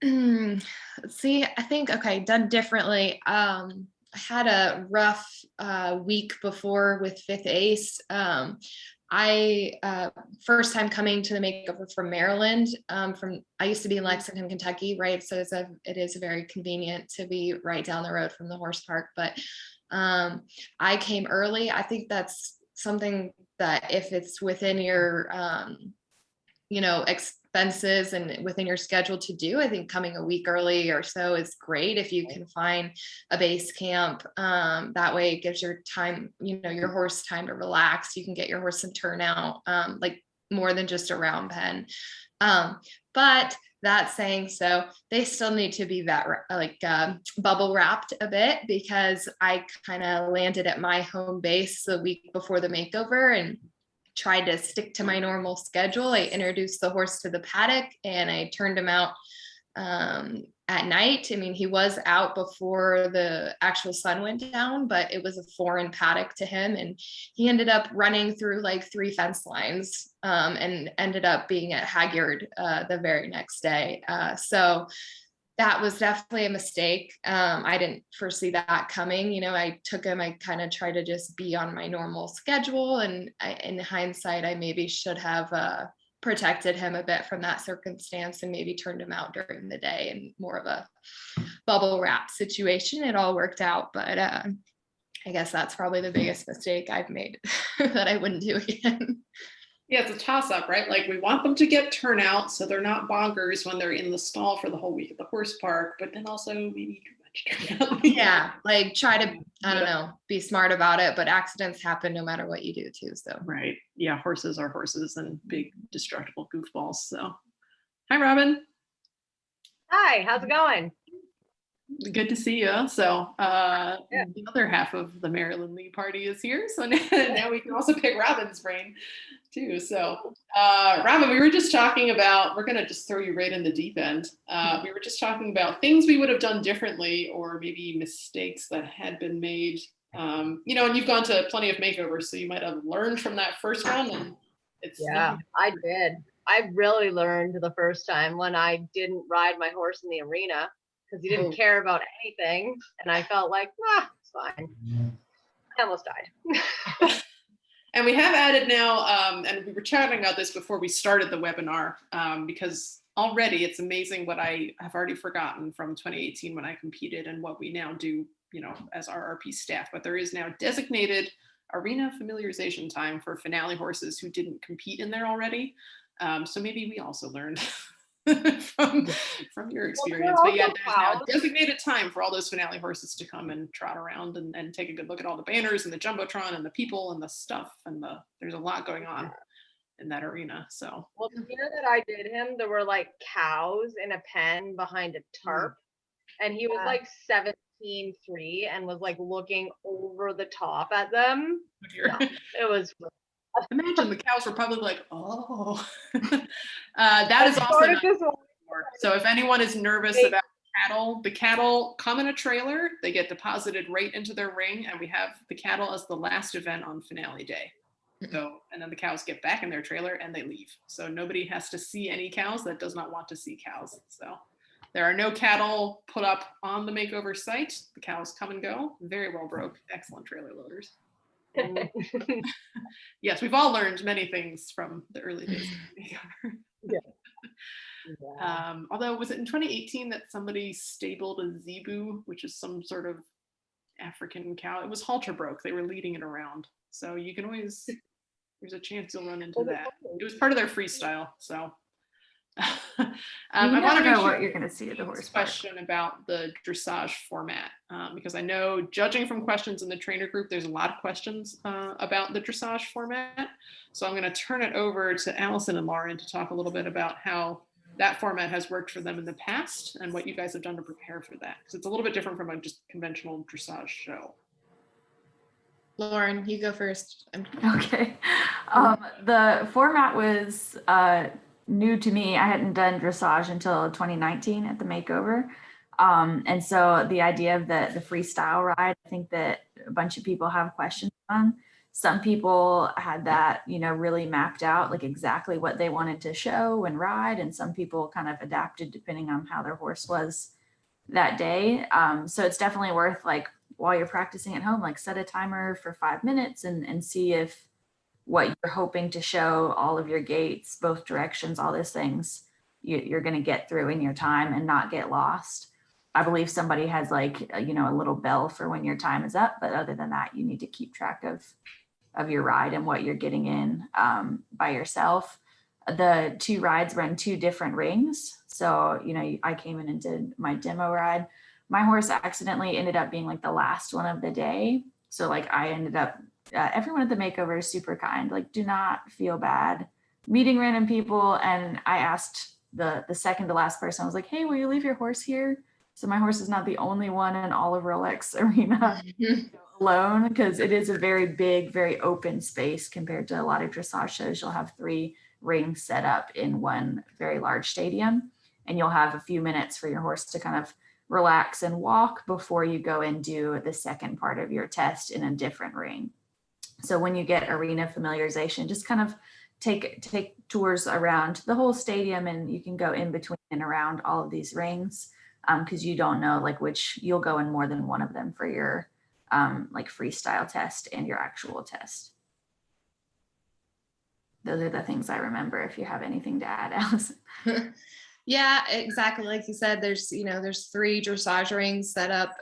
Let's see, I think, okay, done differently. I had a rough week before with Fifth Ace. I first time coming to the makeover from Maryland. I used to be in Lexington, Kentucky, right? So it is very convenient to be right down the road from the horse park. But I came early. I think that's something that if it's within your you know, expenses and within your schedule to do, I think coming a week early or so is great if you can find a base camp. That way it gives your time, you know, your horse time to relax. You can get your horse some turnout, like more than just a round pen. But that saying, so they still need to be bubble wrapped a bit, because I kind of landed at my home base the week before the makeover and tried to stick to my normal schedule. I introduced the horse to the paddock and I turned him out at night. I mean, he was out before the actual sun went down, but it was a foreign paddock to him. And he ended up running through like 3 fence lines and ended up being at Hagyard the very next day. So that was definitely a mistake. I didn't foresee that coming. You know, I took him, I kind of tried to just be on my normal schedule. And in hindsight, I maybe should have protected him a bit from that circumstance and maybe turned him out during the day and more of a bubble wrap situation. It all worked out, but I guess that's probably the biggest mistake I've made that I wouldn't do again.
Yeah, it's a toss-up, right? Like we want them to get turnout so they're not bonkers when they're in the stall for the whole week at the horse park, but then also we need
Yeah, like try to, I don't know, be smart about it, but accidents happen no matter what you do too. So
Right. Yeah, horses are horses and big destructible goofballs. So hi, Robin.
Hi, how's it going?
Good to see you. So
Yeah.
the other half of the Marilyn Lee party is here. So now we can also pick Robin's brain too. So Robin, we were just talking about, we're going to just throw you right in the deep end. We were just talking about things we would have done differently, or maybe mistakes that had been made. And you've gone to plenty of makeovers, so you might have learned from that first one. And it's
Yeah, I did. I really learned the first time when I didn't ride my horse in the arena because he didn't care about anything. And I felt like, it's fine. I almost died.
And we have added now, and we were chatting about this before we started the webinar, because already it's amazing what I have already forgotten from 2018 when I competed and what we now do, as our RP staff. But there is now designated arena familiarization time for finale horses who didn't compete in there already. So maybe we also learned from your experience. But yeah, there's now designated time for all those finale horses to come and trot around and take a good look at all the banners and the jumbotron and the people and the stuff, and there's a lot going on in that arena. So
Well, the year that I did him, there were like cows in a pen behind a tarp, and he was like 17.3 and was like looking over the top at them. It was.
Imagine the cows were probably like, oh. That is also so if anyone is nervous about cattle, the cattle come in a trailer, they get deposited right into their ring, and we have the cattle as the last event on finale day. So, and then the cows get back in their trailer and they leave. So nobody has to see any cows that does not want to see cows. So there are no cattle put up on the makeover site. The cows come and go. Very well broke. Excellent trailer loaders. Yes, we've all learned many things from the early days of the makeover. Although, was it in 2018 that somebody stabled a zebu, which is some sort of African cow? It was halter broke. They were leading it around. So you can always, there's a chance you'll run into that. It was part of their freestyle. So
I want to know what you're going to see at the horse
question about the dressage format, because I know, judging from questions in the trainer group, there's a lot of questions about the dressage format. So I'm going to turn it over to Alison and Lauren to talk a little bit about how that format has worked for them in the past and what you guys have done to prepare for that, because it's a little bit different from a just conventional dressage show.
Lauren, you go first.
Okay. The format was new to me. I hadn't done dressage until 2019 at the makeover. And so the idea of the freestyle ride, I think that a bunch of people have questions on. Some people had that, really mapped out, like exactly what they wanted to show and ride. And some people kind of adapted depending on how their horse was that day. So it's definitely worth, like, while you're practicing at home, like set a timer for 5 minutes and see if what you're hoping to show, all of your gaits, both directions, all those things, you're going to get through in your time and not get lost. I believe somebody has like, a little bell for when your time is up, but other than that, you need to keep track of your ride and what you're getting in by yourself. The two rides were in two different rings. So, I came in and did my demo ride. My horse accidentally ended up being like the last one of the day. So like I ended up, everyone at the makeover is super kind, like do not feel bad meeting random people. And I asked the second to last person, I was like, hey, will you leave your horse here? So my horse is not the only one in all of Rolex Arena alone, because it is a very big, very open space compared to a lot of dressage shows. You'll have 3 rings set up in one very large stadium, and you'll have a few minutes for your horse to kind of relax and walk before you go and do the second part of your test in a different ring. So when you get arena familiarization, just kind of take tours around the whole stadium, and you can go in between and around all of these rings, because you don't know like which, you'll go in more than one of them for your like freestyle test and your actual test. Those are the things I remember. If you have anything to add, Alison.
Yeah, exactly. Like you said, there's 3 dressage rings set up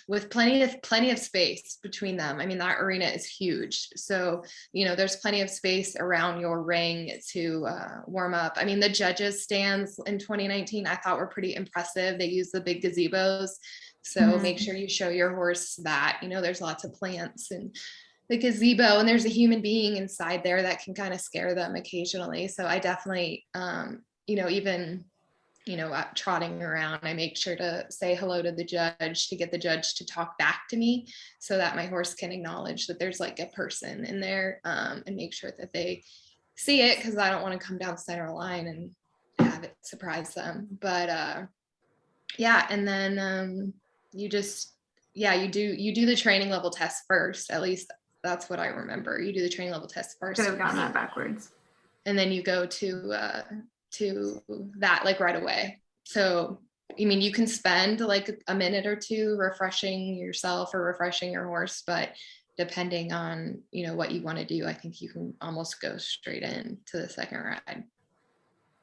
with plenty of space between them. I mean, that arena is huge. So, there's plenty of space around your ring to warm up. I mean, the judges stands in 2019, I thought were pretty impressive. They used the big gazebos So make sure you show your horse that, there's lots of plants and the gazebo, and there's a human being inside there that can kind of scare them occasionally. So I definitely, even trotting around, I make sure to say hello to the judge, to get the judge to talk back to me so that my horse can acknowledge that there's like a person in there, and make sure that they see it, because I don't want to come down the center line and have it surprise them. But and then you do the training level test first. At least that's what I remember. You do the training level test first.
Could have gotten that backwards.
And then you go to that like right away. So you can spend like a minute or two refreshing yourself or refreshing your horse, but depending on what you want to do, I think you can almost go straight in to the second ride.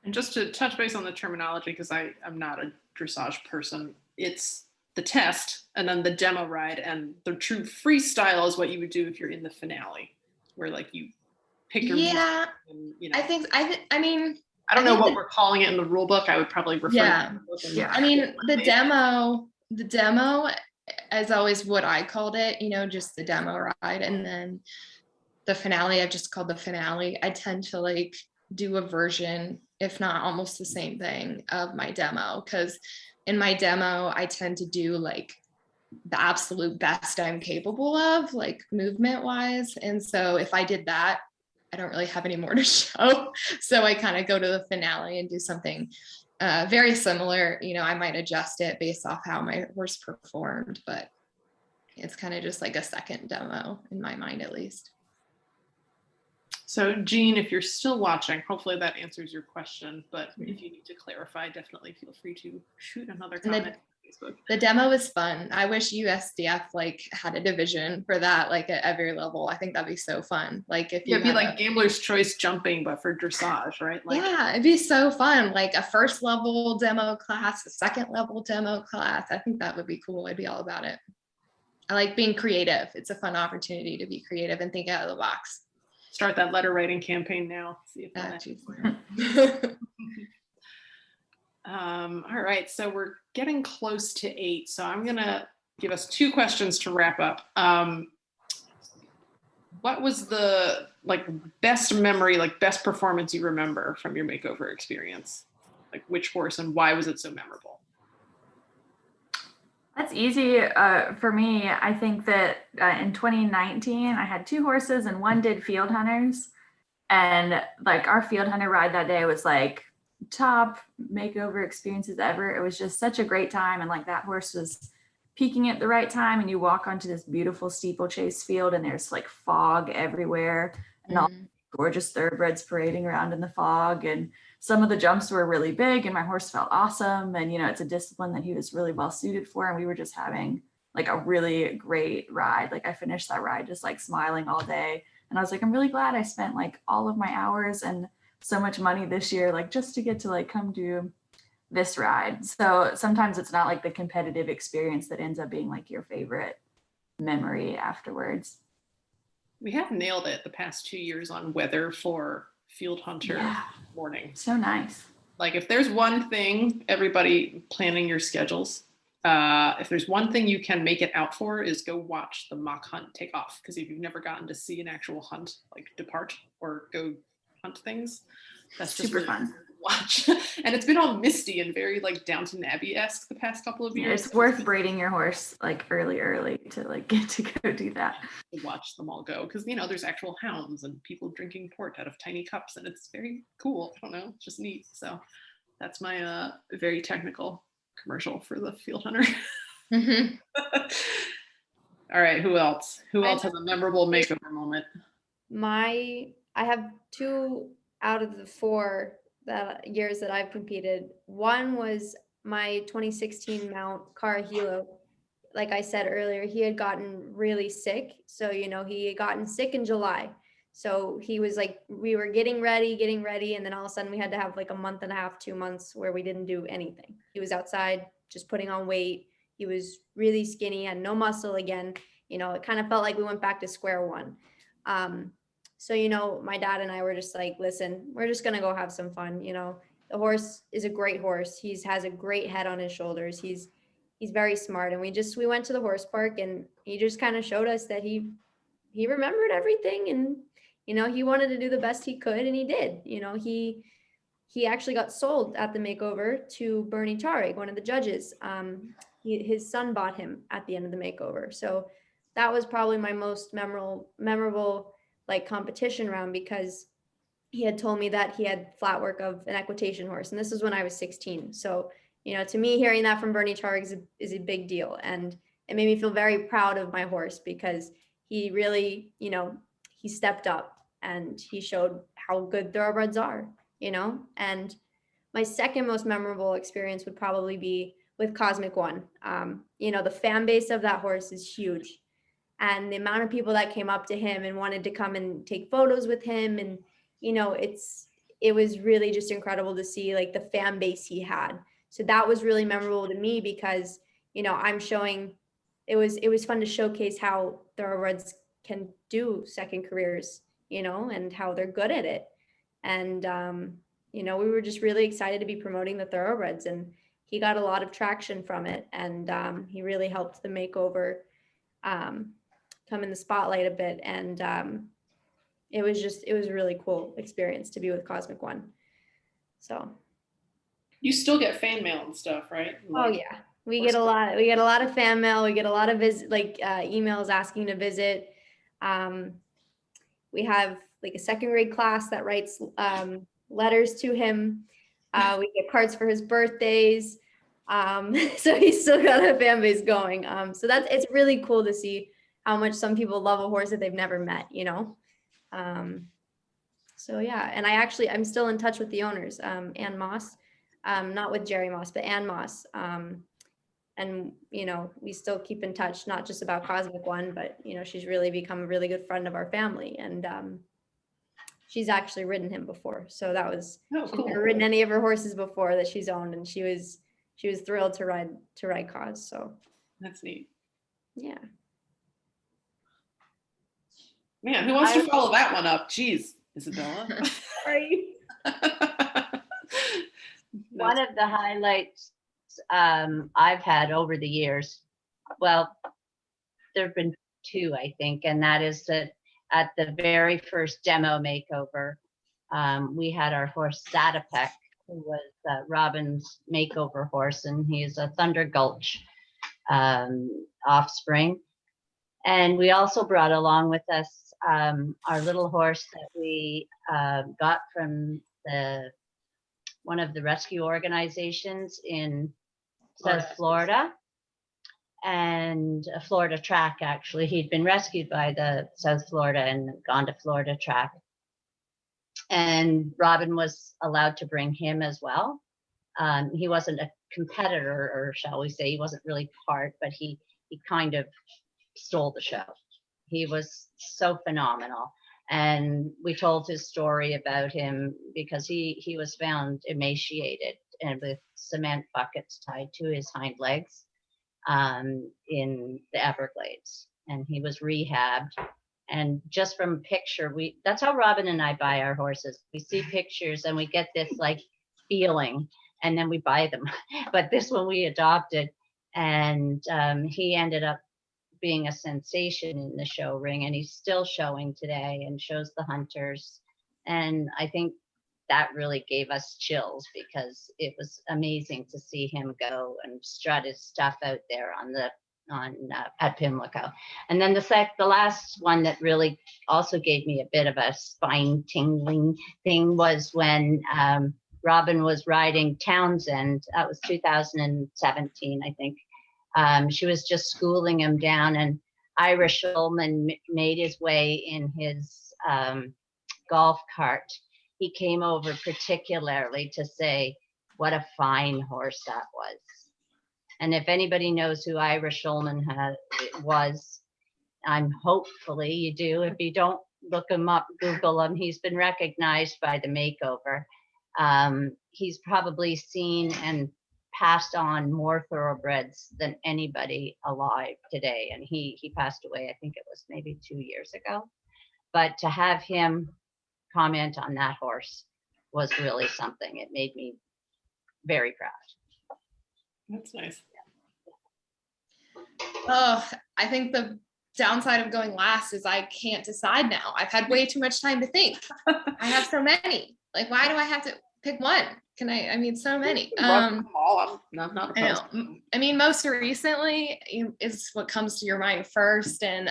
And just to touch base on the terminology, because I'm not a dressage person, it's the test and then the demo ride, and the true freestyle is what you would do if you're in the finale, where like you pick your music and, I don't know what we're calling it in the rule book. I would probably refer to
the demo is always what I called it, just the demo ride. And then the finale, I've just called the finale. I tend to like do a version, if not almost the same thing, of my demo, because in my demo, I tend to do like the absolute best I'm capable of, like movement wise. And so if I did that, I don't really have any more to show. So I kind of go to the finale and do something very similar. I might adjust it based off how my horse performed, but it's kind of just like a second demo in my mind, at least.
So Jean, if you're still watching, hopefully that answers your question, but if you need to clarify, definitely feel free to shoot another comment.
The demo is fun. I wish USDF like had a division for that, like at every level. I think that'd be so fun. Like if
it'd be like Gambler's Choice jumping, but for dressage, right? Like,
yeah, it'd be so fun. Like a first level demo class, a second level demo class. I think that would be cool. I'd be all about it. I like being creative. It's a fun opportunity to be creative and think out of the box.
Start that letter writing campaign now. See if that all right, so we're getting close to 8, so I'm gonna give us 2 questions to wrap up. What was the best memory, best performance you remember from your makeover experience? Like which horse and why was it so memorable?
That's easy for me. I think that in 2019, I had 2 horses and one did field hunters, and our field hunter ride that day was top makeover experiences ever. It was just such a great time, and that horse was peaking at the right time, and you walk onto this beautiful steeplechase field and there's fog everywhere and all gorgeous thoroughbreds parading around in the fog, and some of the jumps were really big and my horse felt awesome, and it's a discipline that he was really well suited for, and we were just having a really great ride. I finished that ride just smiling all day, and I was I'm really glad I spent all of my hours and so much money this year just to get to come do this ride. So sometimes it's not the competitive experience that ends up being your favorite memory afterwards.
We have nailed it the past 2 years on weather for field hunter morning.
So nice.
If there's one thing, everybody planning your schedules, if there's one thing you can make it out for, is go watch the mock hunt take off. Because if you've never gotten to see an actual hunt depart or go hunt things, that's just
super
really
fun
to watch. And it's been all misty and very Downton Abbey-esque the past couple of years.
It's worth braiding your horse early to get to go do that.
To watch them all go, because there's actual hounds and people drinking port out of tiny cups, and it's very cool. I don't know, it's just neat. So that's my very technical commercial for the field hunter. All right, who else has a memorable makeover moment?
I have 2 out of the 4 years that I've competed. One was my 2016 mount Cara Hilo. Like I said earlier, he had gotten really sick. So, he had gotten sick in July. So he was we were getting ready. And then all of a sudden we had to have a month and a half, 2 months where we didn't do anything. He was outside just putting on weight. He was really skinny, had no muscle again. It kind of felt like we went back to square one. So, my dad and I were just listen, we're just going to go have some fun. The horse is a great horse. He has a great head on his shoulders. He's he's very smart. And we went to the horse park, and he just kind of showed us that he remembered everything, and, you know, he wanted to do the best he could, and he did. You know, he actually got sold at the makeover to Bernie Tarig, one of the judges. His son bought him at the end of the makeover. So that was probably my most memorable like competition round, because he had told me that he had flat work of an equitation horse. And this is when I was 16. So, you know, to me, hearing that from Bernie Tarig is a big deal. And it made me feel very proud of my horse, because he really, you know, he stepped up and he showed how good thoroughbreds are, you know. And my second most memorable experience would probably be with Cosmic One. You know, the fan base of that horse is huge. And the amount of people that came up to him and wanted to come and take photos with him, and, you know, it was really just incredible to see like the fan base he had. So that was really memorable to me, because, you know, I'm showing, it was fun to showcase how thoroughbreds can do second careers, you know, and how they're good at it. And, you know, we were just really excited to be promoting the thoroughbreds, and he got a lot of traction from it. And he really helped the makeover come in the spotlight a bit. And it was a really cool experience to be with Cosmic One. So.
You still get fan mail and stuff, right?
Oh yeah, we get a lot of fan mail. We get a lot of emails asking to visit. We have like a second grade class that writes letters to him. We get cards for his birthdays. So he's still got a fan base going. So it's really cool to see how much some people love a horse that they've never met, you know? So yeah, and I'm still in touch with the owners, Ann Moss, not with Jerry Moss, but Ann Moss. And, you know, we still keep in touch, not just about Cosmic One, but, you know, she's really become a really good friend of our family. And she's actually ridden him before. So that was, she's never ridden any of her horses before that she's owned. And she was thrilled to ride Cos. So
that's neat.
Yeah.
Man, who wants to follow that one up? Jeez, Isabela.
Sorry.
One of the highlights I've had over the years, well, there have been two, I think, and that is that at the very first demo makeover, we had our horse Satapek, who was Robin's makeover horse, and he's a Thunder Gulch offspring. And we also brought along with us our little horse that we got from one of the rescue organizations in South Florida, and a Florida Track, actually. He'd been rescued by the South Florida and gone to Florida Track. And Robin was allowed to bring him as well. He wasn't a competitor, or shall we say, he wasn't really part, but he kind of stole the show. He was so phenomenal. And we told his story about him because he was found emaciated and with cement buckets tied to his hind legs in the Everglades. And he was rehabbed. And just from a picture, that's how Robin and I buy our horses. We see pictures and we get this like feeling, and then we buy them. But this one we adopted, and he ended up being a sensation in the show ring, and he's still showing today and shows the hunters. And I think that really gave us chills, because it was amazing to see him go and strut his stuff out there at Pimlico. And then the last one that really also gave me a bit of a spine tingling thing was when Robin was riding Townsend. That was 2017, I think. She was just schooling him down, and Ira Schulman made his way in his golf cart. He came over particularly to say what a fine horse that was. And if anybody knows who Ira Schulman was, hopefully you do. If you don't, look him up, Google him. He's been recognized by the makeover. He's probably seen and passed on more thoroughbreds than anybody alive today. And he passed away, I think it was maybe 2 years ago. But to have him comment on that horse was really something. It made me very proud.
That's nice.
Oh, I think the downside of going last is I can't decide now. I've had way too much time to think. I have so many. Like, why do I have to pick one? I mean, so many.
I'm not
I
opposed.
know. I mean, most recently is what comes to your mind first. And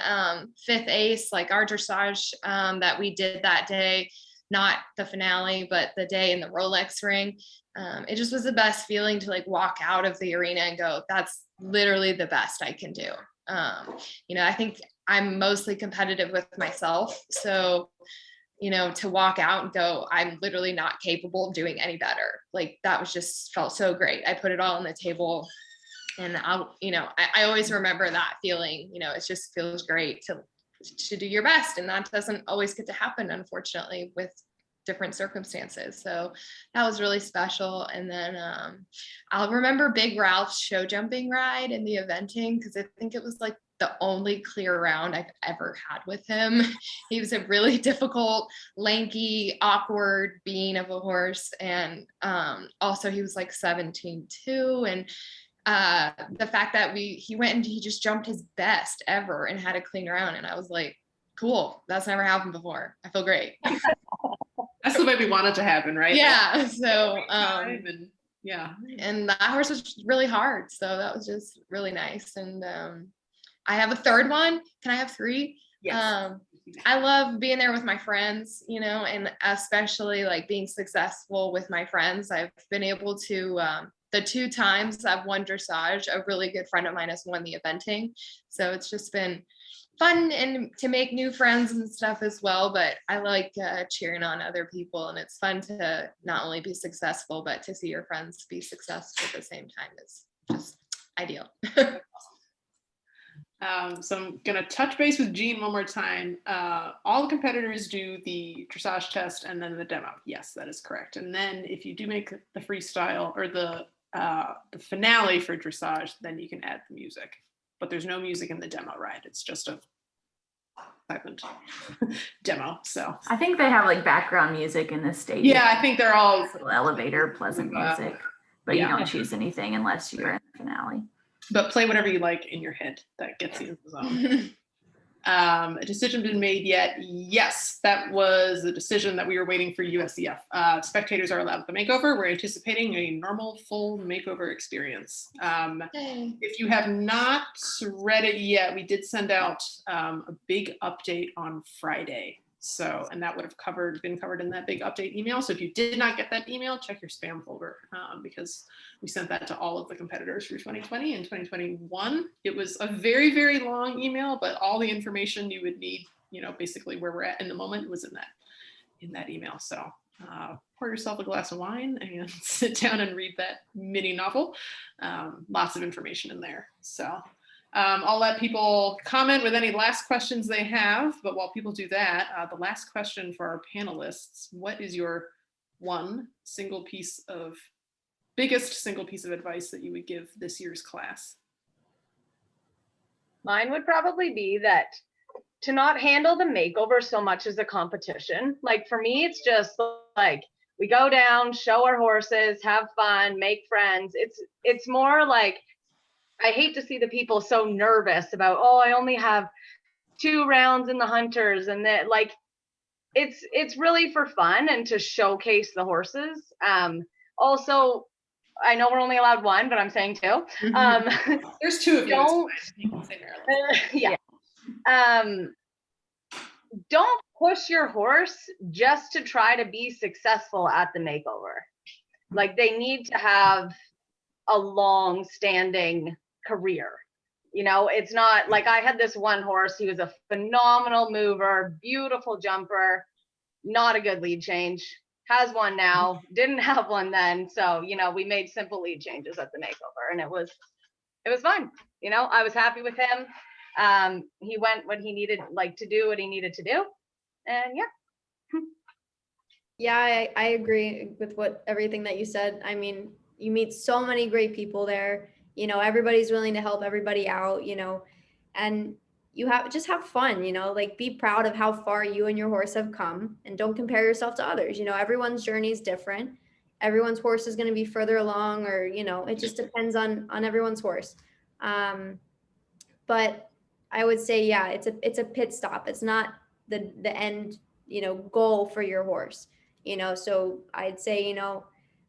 Fifth Ace, like our dressage that we did that day, not the finale, but the day in the Rolex ring. It just was the best feeling to like walk out of the arena and go, that's literally the best I can do. I think I'm mostly competitive with myself. So, to walk out and go, I'm literally not capable of doing any better. Like that was just felt so great. I put it all on the table and I always remember that feeling, it just feels great to do your best. And that doesn't always get to happen, unfortunately, with different circumstances. So that was really special. And then I'll remember Big Ralph's show jumping ride in the eventing, because I think it was like the only clear round I've ever had with him. He was a really difficult, lanky, awkward being of a horse. And also he was like 17 too. And the fact that he went and he just jumped his best ever and had a clean round. And I was like, cool, that's never happened before. I feel great.
That's the way we want it to happen, right?
Yeah. So,
and
that horse was really hard. So that was just really nice. And I have a third one. Can I have three?
yes.
I love being there with my friends, and especially like being successful with my friends. I've been able to, the 2 times I've won dressage, a really good friend of mine has won the eventing. So it's just been fun and to make new friends and stuff as well. But I like cheering on other people, and it's fun to not only be successful, but to see your friends be successful at the same time is just ideal.
So I'm going to touch base with Jean one more time. All the competitors do the dressage test and then the demo. Yes, that is correct. And then if you do make the freestyle or the finale for dressage, then you can add the music. But there's no music in the demo ride. It's just a silent demo. So
I think they have like background music in this stadium.
yeah, I think they're all
Little elevator, pleasant music, but
yeah.
you don't choose anything unless you're in the finale.
But play whatever you like in your head. That gets you in the zone. A decision been made yet? Yes, that was the decision that we were waiting for USEF. Spectators are allowed the makeover. We're anticipating a normal full makeover experience. If you have not read it yet, we did send out a big update on Friday. So, and that would have been covered in that big update email. So if you did not get that email, check your spam folder because we sent that to all of the competitors for 2020 and 2021. It was a very, very long email, but all the information you would need, basically where we're at in the moment was in that email. So pour yourself a glass of wine and sit down and read that mini novel. Lots of information in there. So I'll let people comment with any last questions they have, but while people do that, the last question for our panelists, what is your biggest single piece of advice that you would give this year's class?
Mine would probably be that to not handle the makeover so much as a competition. Like for me, it's just like we go down, show our horses, have fun, make friends. It's more like, I hate to see the people so nervous about, oh, I only have 2 rounds in the hunters, and that like it's really for fun and to showcase the horses. Also, I know we're only allowed 1, but I'm saying 2.
There's 2 of you.
Yeah. Don't push your horse just to try to be successful at the makeover. Like they need to have a long-standing career. It's not like I had this one horse. He was a phenomenal mover, beautiful jumper, not a good lead change. Has one now, didn't have one then. So, we made simple lead changes at the makeover, and it was fun. I was happy with him. He went what he needed, to do what he needed to do. And yeah.
Yeah, I agree with everything that you said. I mean, you meet so many great people there. Everybody's willing to help everybody out, and you just have fun, be proud of how far you and your horse have come, and don't compare yourself to others. Everyone's journey is different. Everyone's horse is going to be further along, or, it just depends on everyone's horse. but I would say, yeah, it's a pit stop. It's not the end, goal for your horse, so I'd say,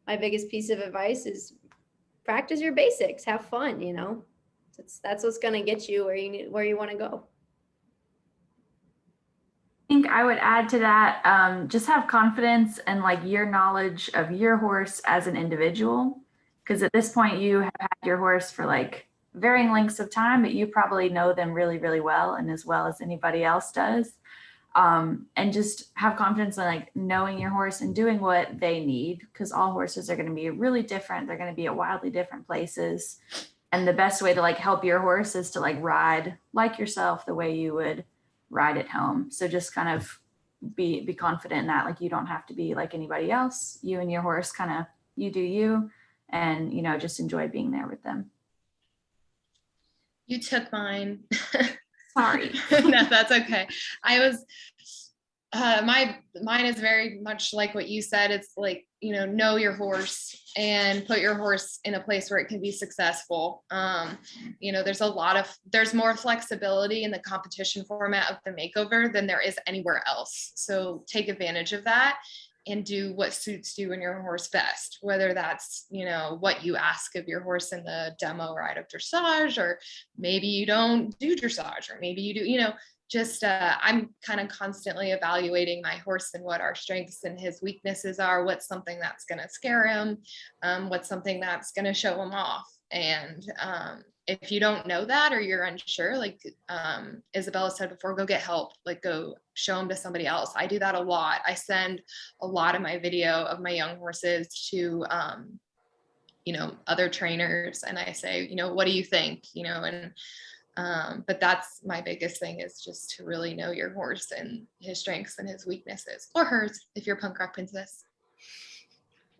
my biggest piece of advice is practice your basics, have fun, that's what's going to get you where you want to go.
I think I would add to that, just have confidence and like your knowledge of your horse as an individual. Because at this point you have had your horse for like varying lengths of time, but you probably know them really, really well and as well as anybody else does. And just have confidence in like knowing your horse and doing what they need, because all horses are going to be really different. They're going to be at wildly different places. And the best way to like help your horse is to like ride like yourself the way you would ride at home. So just kind of be confident in that, like you don't have to be like anybody else. You and your horse kind of, you do you, and just enjoy being there with them.
You took mine.
Sorry.
No, that's okay. I was mine is very much like what you said. It's like, know your horse and put your horse in a place where it can be successful. There's more flexibility in the competition format of the makeover than there is anywhere else. So take advantage of that and do what suits you and your horse best, whether that's, what you ask of your horse in the demo ride of dressage, or maybe you don't do dressage, or maybe you do, I'm kind of constantly evaluating my horse and what our strengths and his weaknesses are, what's something that's going to scare him, what's something that's going to show him off. And if you don't know that, or you're unsure, like Isabela said before, go get help, like go show them to somebody else. I do that a lot. I send a lot of my video of my young horses to, other trainers, and I say, what do you think? But that's my biggest thing, is just to really know your horse and his strengths and his weaknesses, or hers, if you're punk rock princess.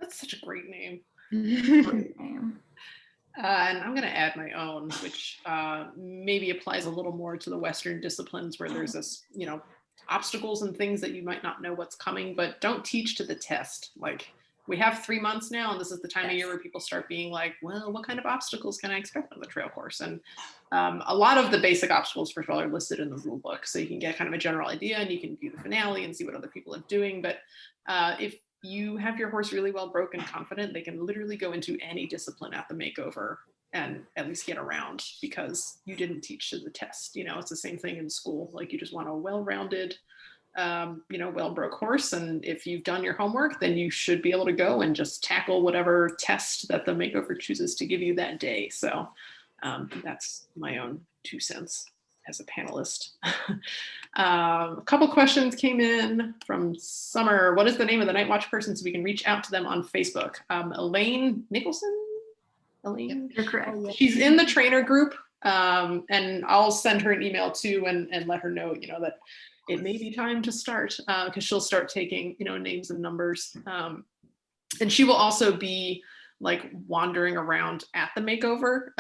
That's such a great name.
Great name.
And I'm going to add my own, which maybe applies a little more to the Western disciplines, where there's this, obstacles and things that you might not know what's coming, but don't teach to the test. Like, we have 3 months now, and this is the time of year where people start being like, well, what kind of obstacles can I expect on the trail course? And a lot of the basic obstacles, first of all, are listed in the rule book. So you can get kind of a general idea, and you can view the finale and see what other people are doing. But if you have your horse really well broke and confident, they can literally go into any discipline at the makeover and at least get around, because you didn't teach to the test. It's the same thing in school. Like, you just want a well-rounded, well-broke horse. And if you've done your homework, then you should be able to go and just tackle whatever test that the makeover chooses to give you that day. So that's my own 2 cents as a panelist. A couple questions came in from Summer. What is the name of the Night Watch person so we can reach out to them on Facebook? Elaine Nicholson? Elaine?
You're correct.
She's in the trainer group, and I'll send her an email too, and let her know, that it may be time to start, because she'll start taking, names and numbers. And she will also be like wandering around at the makeover.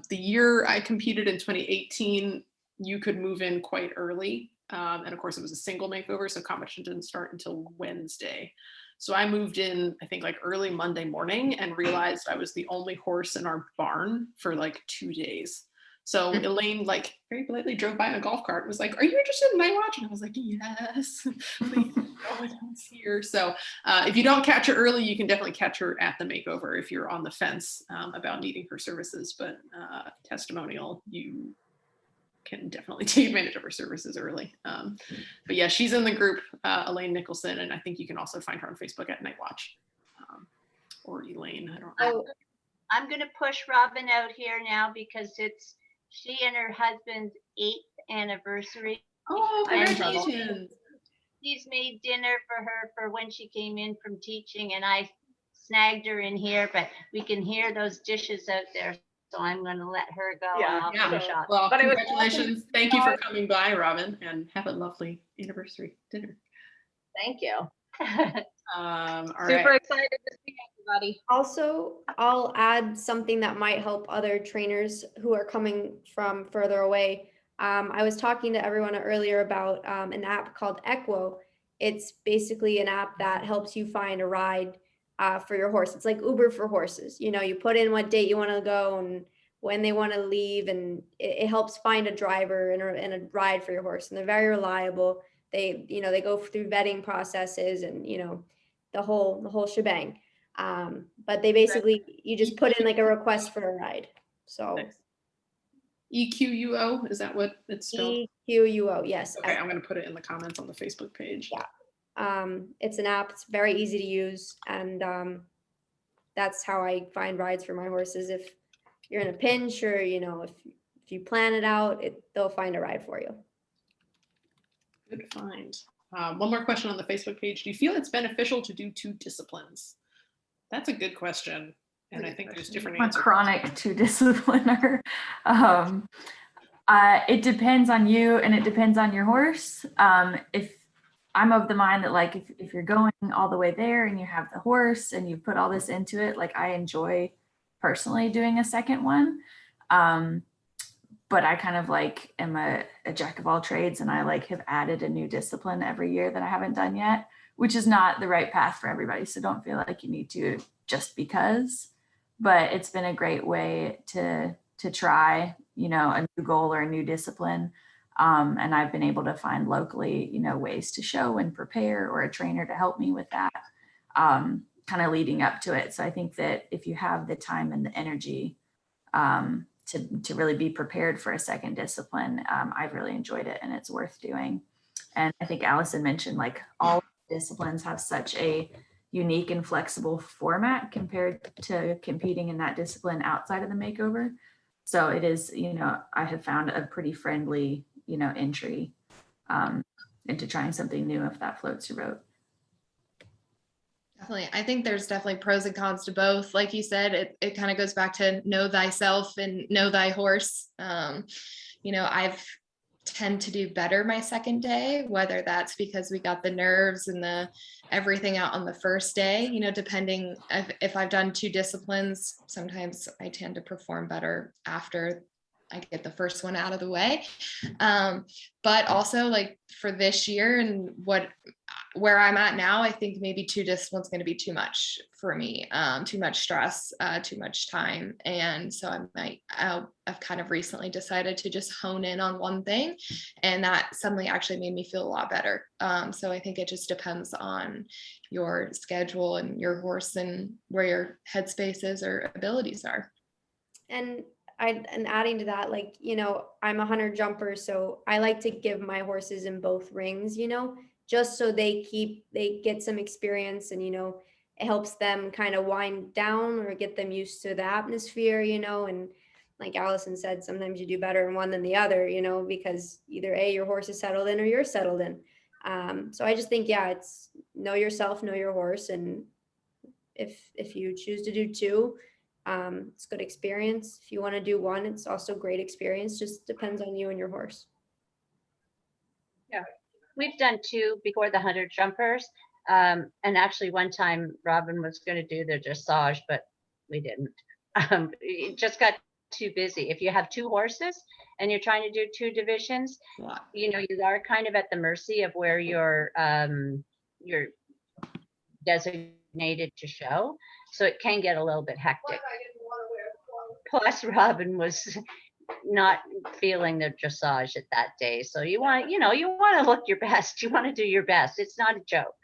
The year I competed in 2018, you could move in quite early. And of course it was a single makeover, so competition didn't start until Wednesday. So I moved in, I think, like early Monday morning, and realized I was the only horse in our barn for like 2 days. So Elaine, like, very politely drove by in a golf cart and was like, "Are you interested in Night Watch?" And I was like, "Yes, please, no one else here." So if you don't catch her early, you can definitely catch her at the makeover if you're on the fence about needing her services. But testimonial, you can definitely take advantage of her services early. But yeah, she's in the group, Elaine Nicholson, and I think you can also find her on Facebook at Night Watch, or Elaine. I don't know.
I'm going to push Robin out here now, because it's she and her husband's 8th anniversary.
Oh,
And
congratulations.
He's made dinner for her for when she came in from teaching, and I snagged her in here, but we can hear those dishes out there. So I'm going to let her go.
Yeah,
and I'll
yeah.
finish up.
Well,
But it was
congratulations.
awesome.
Thank you for coming by, Robin, and have a lovely anniversary dinner.
Thank you.
All
Super
right.
excited to see everybody.
Also, I'll add something that might help other trainers who are coming from further away. I was talking to everyone earlier about an app called Equo. It's basically an app that helps you find a ride for your horse. It's like Uber for horses. You put in what date you want to go and when they want to leave, and it helps find a driver and a ride for your horse. And they're very reliable. They, you know, they go through vetting processes and, you know, the whole shebang. But they basically, you just put in like a request for a ride. So
EQUO, is that what it's spelled?
EQUO, yes.
Okay, I'm going to put it in the comments on the Facebook page.
Yeah. It's an app. It's very easy to use, and that's how I find rides for my horses. If you're in a pinch, or you know, if you plan it out, they'll find a ride for you.
Good find. One more question on the Facebook page. Do you feel it's beneficial to do 2 disciplines? That's a good question. And I think there's different
I'm a
answers.
chronic 2 discipliner. It depends on you and it depends on your horse. If I'm of the mind that like if you're going all the way there and you have the horse and you put all this into it, like I enjoy personally doing a second one. But I kind of like am a jack of all trades, and I like have added a new discipline every year that I haven't done yet, which is not the right path for everybody. So don't feel like you need to just because, but it's been a great way to try, you know, a new goal or a new discipline. And I've been able to find locally, you know, ways to show and prepare, or a trainer to help me with that, kind of leading up to it. So I think that if you have the time and the energy to really be prepared for a second discipline, I've really enjoyed it and it's worth doing. And I think Alison mentioned like all disciplines have such a unique and flexible format compared to competing in that discipline outside of the makeover. So it is, you know, I have found a pretty friendly, you know, entry into trying something new if that floats your boat.
Definitely. I think there's definitely pros and cons to both. Like you said, it kind of goes back to know thyself and know thy horse. You know, I've tend to do better my second day, whether that's because we got the nerves and the everything out on the first day, you know, depending if I've done 2 disciplines, sometimes I tend to perform better after I get the first one out of the way. But also like for this year and where I'm at now, I think maybe 2 disciplines going to be too much for me, too much stress, too much time. And so I've kind of recently decided to just hone in on one thing, and that suddenly actually made me feel a lot better. So I think it just depends on your schedule and your horse and where your headspace is or abilities are.
And adding to that, like, you know, I'm a hunter jumper, so I like to give my horses in both rings, you know, just so they get some experience, and, you know, it helps them kind of wind down or get them used to the atmosphere, you know. And like Alison said, sometimes you do better in one than the other, you know, because either your horse is settled in or you're settled in. So I just think, yeah, it's know yourself, know your horse. And if you choose to do 2, it's good experience. If you want to do 1, it's also great experience. Just depends on you and your horse.
Yeah, we've done 2 before the hunter jumpers. And actually one time Robin was going to do the dressage, but we didn't. It just got too busy. If you have 2 horses and you're trying to do 2 divisions, you know, you are kind of at the mercy of where you're designated to show. So it can get a little bit hectic. Plus Robin was not feeling the dressage at that day. So you want to look your best. You want to do your best. It's not a joke.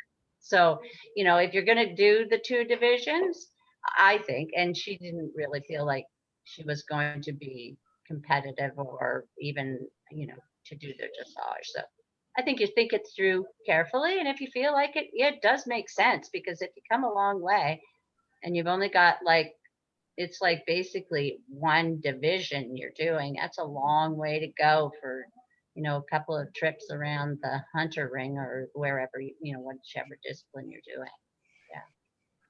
So, you know, if you're going to do the 2 divisions, I think, and she didn't really feel like she was going to be competitive or even, you know, to do the dressage. So I think you think it through carefully. And if you feel like it, yeah, it does make sense, because if you come a long way and you've only got like, it's like basically 1 division you're doing, that's a long way to go for, you know, a couple of trips around the hunter ring or wherever, you know, whichever discipline you're doing.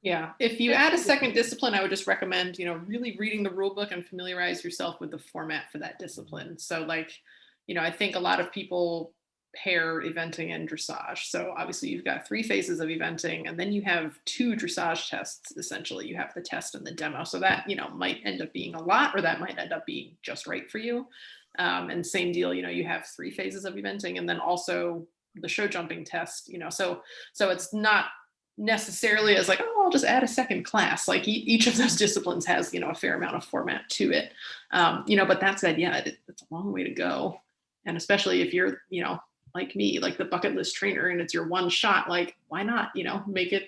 Yeah, if you add a second discipline, I would just recommend, you know, really reading the rule book and familiarize yourself with the format for that discipline. So like, you know, I think a lot of people pair eventing and dressage. So obviously you've got 3 phases of eventing, and then you have 2 dressage tests. Essentially, you have the test and the demo. So that, you know, might end up being a lot, or that might end up being just right for you. And same deal, you know, you have 3 phases of eventing, and then also the show jumping test, you know, so it's not necessarily as like, oh, I'll just add a second class. Like each of those disciplines has, a fair amount of format to it. But that said, yeah, it's a long way to go. And especially if you're, like me, like the bucket list trainer, and it's your one shot, like, why not, make it,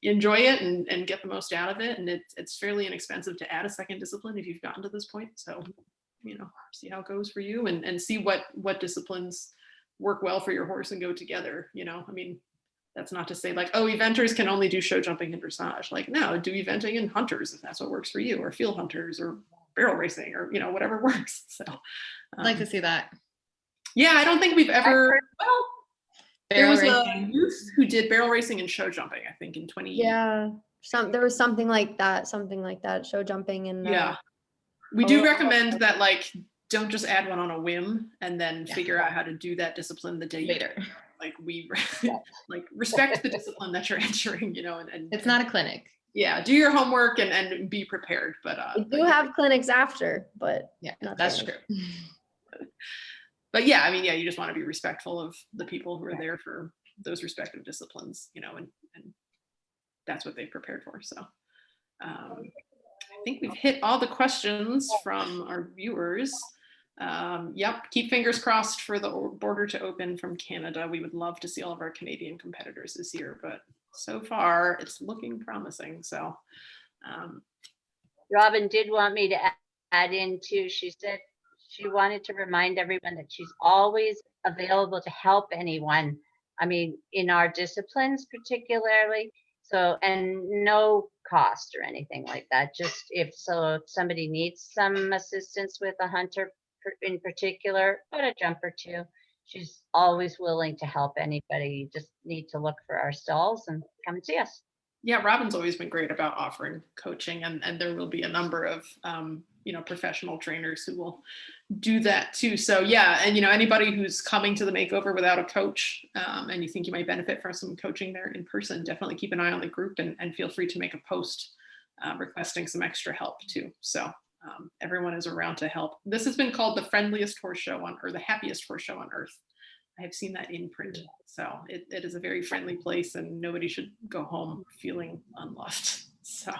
enjoy it and get the most out of it. And it's fairly inexpensive to add a second discipline if you've gotten to this point. So, see how it goes for you and see what disciplines work well for your horse and go together. That's not to say like, oh, eventers can only do show jumping and dressage. Like, no, do eventing and hunters if that's what works for you, or field hunters or barrel racing, or whatever works. So
I'd like to see that.
Yeah, I don't think we've ever. Well, there
Barrel
was
racing.
a youth who did barrel racing and show jumping, I think, in 20.
Yeah, there was something like that, show jumping and
Yeah, we do recommend that, like, don't just add one on a whim and then figure out how to do that discipline the day
Later.
Like we like respect the discipline that you're entering, and
It's not a clinic.
Yeah, do your homework and be prepared. But
we do have clinics after, but
Yeah,
not
that's
clinics.
true.
But yeah, you just want to be respectful of the people who are there for those respective disciplines, and that's what they prepared for. So I think we've hit all the questions from our viewers. Yep, keep fingers crossed for the border to open from Canada. We would love to see all of our Canadian competitors this year, but so far it's looking promising. So
Robin did want me to add in too. She said she wanted to remind everyone that she's always available to help anyone. I mean, in our disciplines particularly. So, and no cost or anything like that. Just if somebody needs some assistance with a hunter in particular, but a jump or two, she's always willing to help anybody. You just need to look for our stalls and come and see us.
Yeah, Robin's always been great about offering coaching, and there will be a number of professional trainers who will do that too. So yeah, and anybody who's coming to the makeover without a coach, and you think you might benefit from some coaching there in person, definitely keep an eye on the group and feel free to make a post requesting some extra help too. So everyone is around to help. This has been called the friendliest horse show or the happiest horse show on earth. I have seen that in print. So it is a very friendly place, and nobody should go home feeling unloved. So,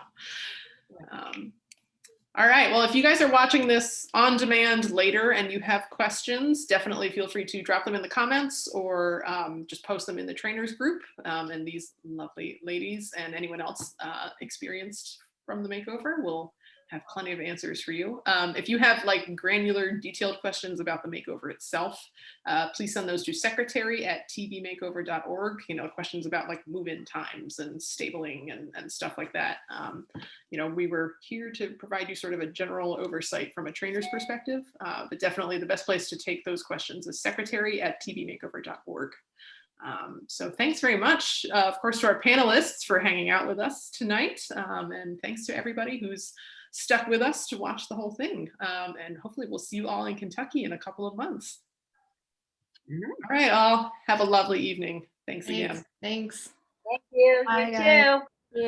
all right. Well, if you guys are watching this on demand later and you have questions, definitely feel free to drop them in the comments or just post them in the trainers group. And these lovely ladies and anyone else experienced from the makeover will have plenty of answers for you. If you have like granular detailed questions about the makeover itself, please send those to secretary@tvmakeover.org, questions about like move-in times and stabling and stuff like that. We were here to provide you sort of a general oversight from a trainer's perspective, but definitely the best place to take those questions is secretary@tvmakeover.org. So thanks very much, of course, to our panelists for hanging out with us tonight. And thanks to everybody who's stuck with us to watch the whole thing. And hopefully we'll see you all in Kentucky in a couple of months. All right, all have a lovely evening. Thanks again.
Thanks.
Thank you.
Bye,
You
guys.
too.
Yeah.